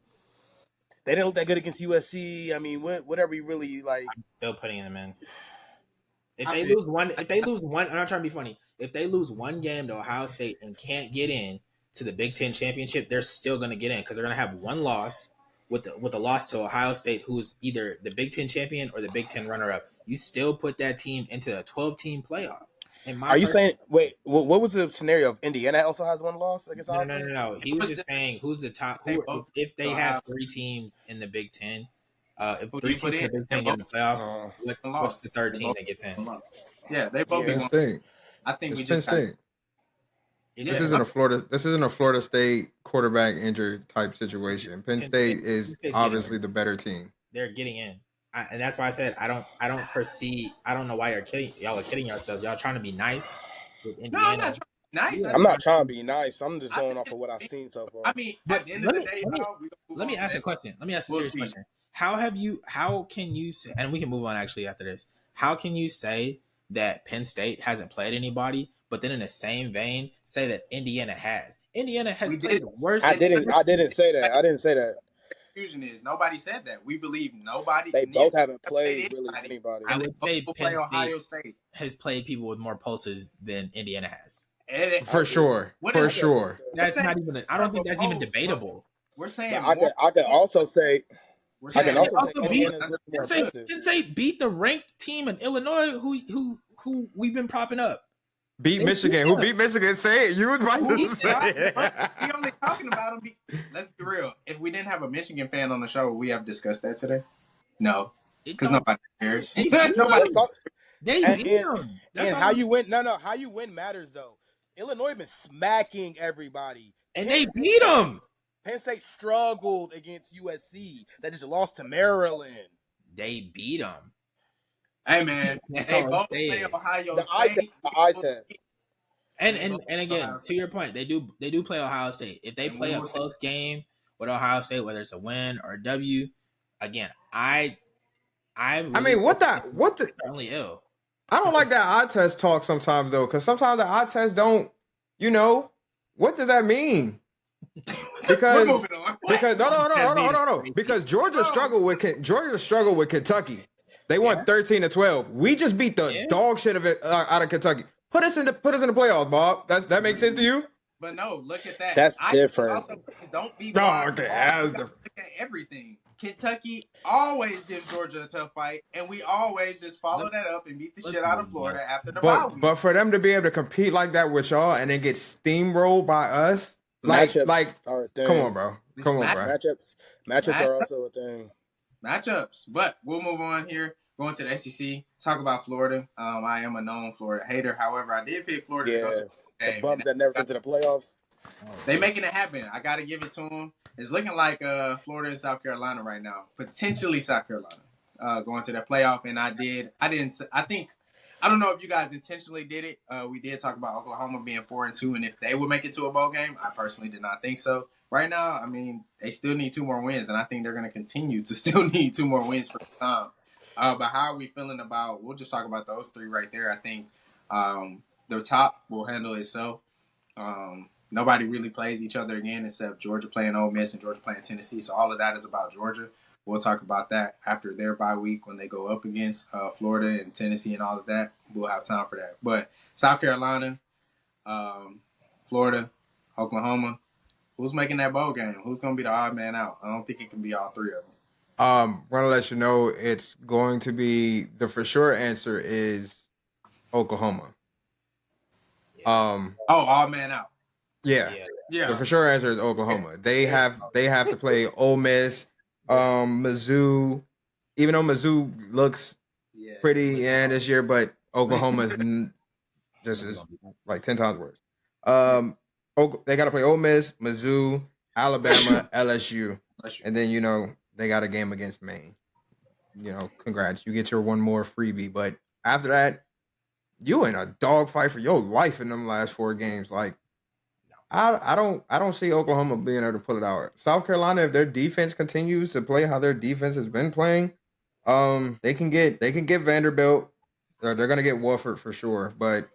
Speaker 3: they didn't look that good against USC. I mean, whatever you really like.
Speaker 2: I'm still putting them in. If they lose one, I'm not trying to be funny. If they lose one game to Ohio State and can't get in to the Big Ten championship, they're still going to get in because they're going to have one loss with the loss to Ohio State, who's either the Big Ten champion or the Big Ten runner up. You still put that team into a 12-team playoff.
Speaker 3: Are you saying? Wait, what was the scenario of Indiana also has one loss against Ohio State?
Speaker 2: No. He was just saying who's the top. If they have three teams in the Big Ten, if three teams in the Big Ten get in the playoff, what's the third team that gets in?
Speaker 1: Yeah, they both
Speaker 4: Penn State.
Speaker 1: I think
Speaker 4: It's
Speaker 1: we
Speaker 4: Penn
Speaker 1: just
Speaker 4: State. This isn't a Florida State quarterback injured type situation. Penn State is obviously the better team.
Speaker 2: They're getting in, and that's why I said I don't foresee. I don't know why y'all are kidding yourselves. Y'all trying to be nice with Indiana.
Speaker 1: No, I'm not trying to be nice.
Speaker 3: I'm not trying to be nice. I'm just going off of what I've seen so far.
Speaker 1: I mean, at the end of the day,
Speaker 2: let me ask a question. Let me ask a serious question. How can you say, and we can move on actually after this. How can you say that Penn State hasn't played anybody, but then in the same vein say that Indiana has? Indiana has played worse.
Speaker 3: I didn't say that. I didn't say that.
Speaker 1: Confusion is nobody said that. We believe nobody.
Speaker 3: They both haven't played really anybody.
Speaker 2: I would say Penn
Speaker 1: Ohio State
Speaker 2: has played people with more pulses than Indiana has.
Speaker 4: For sure. For sure.
Speaker 2: That's not even. I don't think that's even debatable.
Speaker 1: We're saying.
Speaker 3: I could also say. I can also say
Speaker 2: Penn State beat the ranked team in Illinois, who we've been propping up.
Speaker 4: Beat Michigan. Who beat Michigan? Say it. You was about to say it.
Speaker 1: We only talking about them. Let's be real. If we didn't have a Michigan fan on the show, would we have discussed that today? No, because nobody cares. Nobody.
Speaker 3: And how you win? No. How you win matters though. Illinois been smacking everybody,
Speaker 2: and they beat them.
Speaker 3: Penn State struggled against USC. That just lost to Maryland.
Speaker 2: They beat them.
Speaker 1: Hey man, they both play Ohio State.
Speaker 3: The eye test.
Speaker 2: And again, to your point, they do play Ohio State. If they play a close game with Ohio State, whether it's a win or a W, again, I
Speaker 4: mean, what the
Speaker 2: only ill.
Speaker 4: I don't like that eye test talk sometimes though, because sometimes the eye test don't. What does that mean? Because no. Because Georgia struggled with Kentucky. They won 13-12. We just beat the dog shit of it out of Kentucky. Put us in the playoffs, Bob. That makes sense to you?
Speaker 1: But no, look at that.
Speaker 3: That's different.
Speaker 1: Also, don't be blind. Look at everything. Kentucky always gives Georgia a tough fight, and we always just follow that up and beat the shit out of Florida after the bye week.
Speaker 4: But for them to be able to compete like that with y'all and then get steamrolled by us, matchups are a thing. Come on, bro.
Speaker 3: Matchups are also a thing.
Speaker 1: Matchups, but we'll move on here. Going to the SEC, talk about Florida. I am a known Florida hater. However, I did pick Florida to go to
Speaker 3: The
Speaker 1: game.
Speaker 3: bums that never been to the playoffs.
Speaker 1: They making it happen. I got to give it to them. It's looking like Florida and South Carolina right now. Potentially South Carolina going to the playoff. And I don't know if you guys intentionally did it. We did talk about Oklahoma being 4-2, and if they would make it to a bowl game. I personally did not think so. Right now, I mean, they still need 2 more wins, and I think they're going to continue to still need 2 more wins for the time. But how are we feeling about? We'll just talk about those 3 right there. I think the top will handle itself. Nobody really plays each other again except Georgia playing Ole Miss and Georgia playing Tennessee. So all of that is about Georgia. We'll talk about that after their bye week when they go up against Florida and Tennessee and all of that. We'll have time for that. But South Carolina, Florida, Oklahoma, who's making that bowl game? Who's going to be the odd man out? I don't think it can be all 3 of them.
Speaker 4: Want to let you know it's going to be the for sure answer is Oklahoma.
Speaker 1: All man out.
Speaker 4: Yeah. The for sure answer is Oklahoma. They have to play Ole Miss, Mizzou. Even though Mizzou looks pretty this year, but Oklahoma is just is like 10 times worse. They got to play Ole Miss, Mizzou, Alabama, LSU, and then they got a game against Maine. Congrats, you get your one more freebie. But after that, you in a dogfight for your life in them last 4 games. Like, I don't see Oklahoma being able to pull it out. South Carolina, if their defense continues to play how their defense has been playing, they can get Vanderbilt. They're gonna get Wofford for sure. But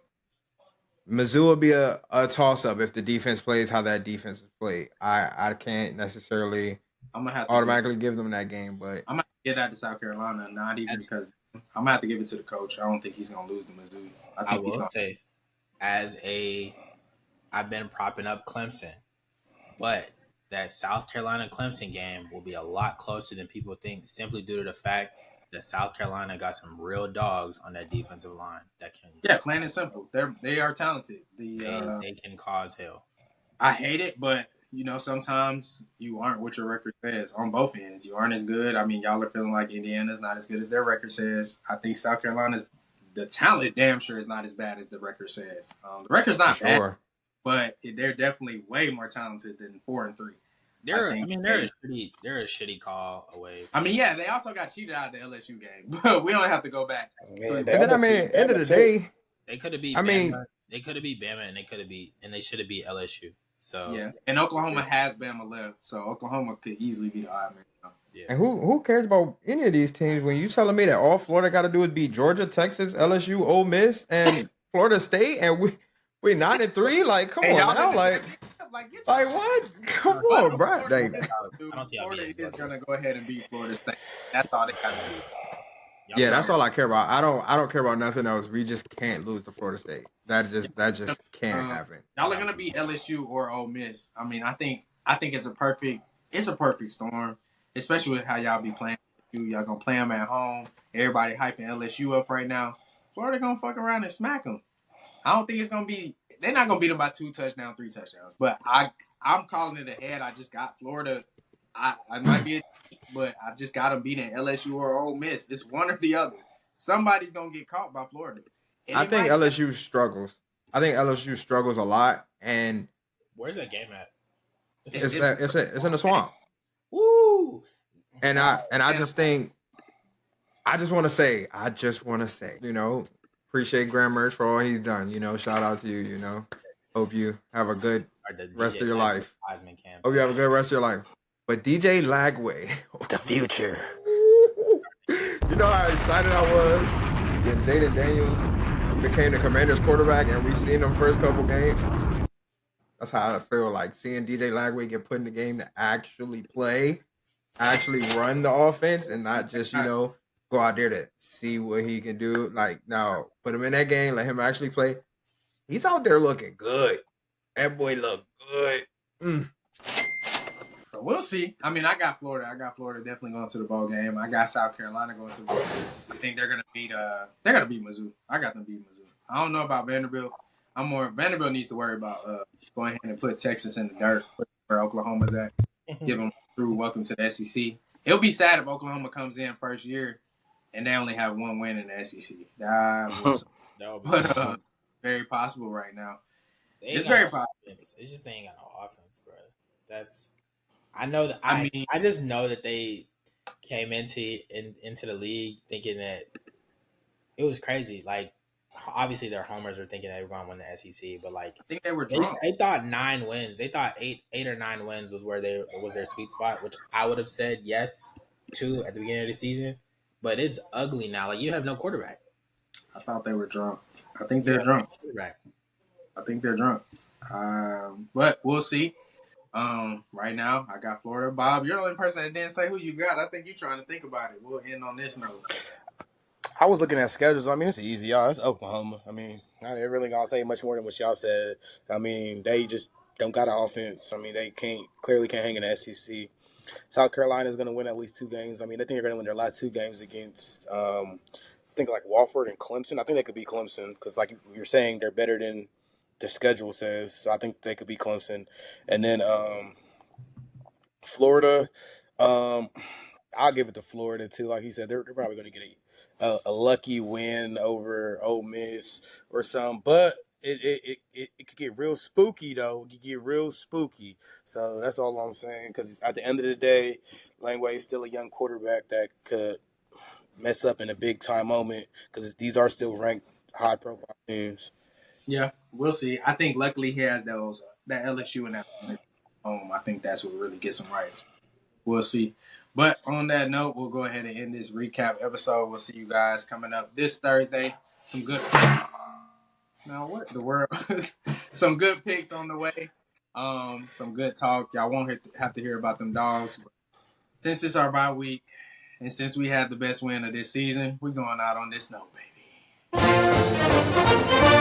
Speaker 4: Mizzou will be a toss up if the defense plays how that defense is played. I can't necessarily automatically give them that game, but
Speaker 1: I'm gonna get that to South Carolina, not even because I'm gonna have to give it to the coach. I don't think he's gonna lose to Mizzou.
Speaker 2: I will say, I've been propping up Clemson, but that South Carolina Clemson game will be a lot closer than people think, simply due to the fact that South Carolina got some real dogs on that defensive line that can.
Speaker 1: Plain and simple. They are talented.
Speaker 2: They can cause hell.
Speaker 1: I hate it, but sometimes you aren't what your record says on both ends. You aren't as good. I mean, y'all are feeling like Indiana's not as good as their record says. I think South Carolina's the talent damn sure is not as bad as the record says. The record's not bad, but they're definitely way more talented than 4-3.
Speaker 2: They're a shitty call away.
Speaker 1: They also got cheated out of the LSU game, but we don't have to go back.
Speaker 4: And then end of the day,
Speaker 2: they could have beat. They could have beat Bama, and they should have beat LSU. So
Speaker 1: and Oklahoma has Bama left, so Oklahoma could easily be the odd man.
Speaker 4: Yeah. And who cares about any of these teams when you telling me that all Florida got to do is beat Georgia, Texas, LSU, Ole Miss, and Florida State, and we 9-3? Like, come on now, like what? Come on, bro.
Speaker 1: I don't see how Florida is gonna go ahead and beat Florida State. That's all they got to do.
Speaker 4: Yeah, that's all I care about. I don't care about nothing else. We just can't lose to Florida State. That just can't happen.
Speaker 1: Y'all are gonna beat LSU or Ole Miss. I mean, I think it's a perfect storm, especially with how y'all be playing. Y'all gonna play them at home. Everybody hyping LSU up right now. Florida gonna fuck around and smack them. I don't think it's gonna be. They're not gonna beat them by 2 touchdowns, 3 touchdowns. But I'm calling it ahead. I just got Florida. I might be, but I just got them beating LSU or Ole Miss. It's one or the other. Somebody's gonna get caught by Florida.
Speaker 4: I think LSU struggles. I think LSU struggles a lot. And
Speaker 2: where's that game at?
Speaker 4: It's in the swamp.
Speaker 2: Woo!
Speaker 4: And I just think I just want to say, appreciate Graham Merch for all he's done. Shout out to you. Hope you have a good rest of your life. Hope you have a good rest of your life. But DJ Lagway,
Speaker 3: the future.
Speaker 4: You know how excited I was when Jaden Daniels became the Commanders quarterback and we seen them first couple games. That's how I feel like seeing DJ Lagway get put in the game to actually play, actually run the offense, and not just go out there to see what he can do. Like, no, put him in that game, let him actually play. He's out there looking good. That boy look good.
Speaker 1: So we'll see. I mean, I got Florida. Definitely going to the bowl game. I got South Carolina going to the bowl game. I think they're gonna beat Mizzou. I got them beat Mizzou. I don't know about Vanderbilt. Vanderbilt needs to worry about going ahead and put Texas in the dirt where Oklahoma's at. Give them through welcome to the SEC. It'll be sad if Oklahoma comes in first year and they only have 1 win in the SEC. Very possible right now.
Speaker 2: They ain't
Speaker 1: It's
Speaker 2: got
Speaker 1: very
Speaker 2: no
Speaker 1: possible.
Speaker 2: offense. It's just they ain't got no offense, bro. I know that
Speaker 1: I mean,
Speaker 2: I just know that they came into the league thinking that it was crazy. Like, obviously their homers were thinking they were going to win the SEC, but like
Speaker 1: I think they were drunk.
Speaker 2: they thought 9 wins. They thought eight or 9 wins was where was their sweet spot, which I would have said yes to at the beginning of the season. But it's ugly now. Like, you have no quarterback.
Speaker 1: I thought they were drunk. I think
Speaker 2: You
Speaker 1: they're
Speaker 2: have no
Speaker 1: drunk.
Speaker 2: quarterback.
Speaker 1: I think they're drunk. But we'll see. Right now, I got Florida. Bob, you're the only person that didn't say who you got. I think you're trying to think about it. We'll end on this note.
Speaker 3: I was looking at schedules. I mean, it's easy, y'all. It's Oklahoma. I mean, I ain't really gonna say much more than what y'all said. I mean, they just don't got an offense. I mean, they clearly can't hang in the SEC. South Carolina is going to win at least 2 games. I mean, I think they're going to win their last 2 games against, I think, like Wofford and Clemson. I think they could beat Clemson because, like you're saying, they're better than their schedule says. So I think they could beat Clemson. And then Florida, I'll give it to Florida too. Like he said, they're probably going to get a lucky win over Ole Miss or something. But it could get real spooky though. It could get real spooky. So that's all I'm saying. Because at the end of the day, Langway is still a young quarterback that could mess up in a big time moment. Because these are still ranked high profile teams.
Speaker 1: Yeah, we'll see. I think luckily he has that LSU and that home. I think that's what really gets him right. So we'll see. But on that note, we'll go ahead and end this recap episode. We'll see you guys coming up this Thursday. Some good picks. Now what the world? Some good picks on the way. Some good talk. Y'all won't have to hear about them dogs. But since it's our bye week, and since we had the best win of this season, we're going out on this note, baby.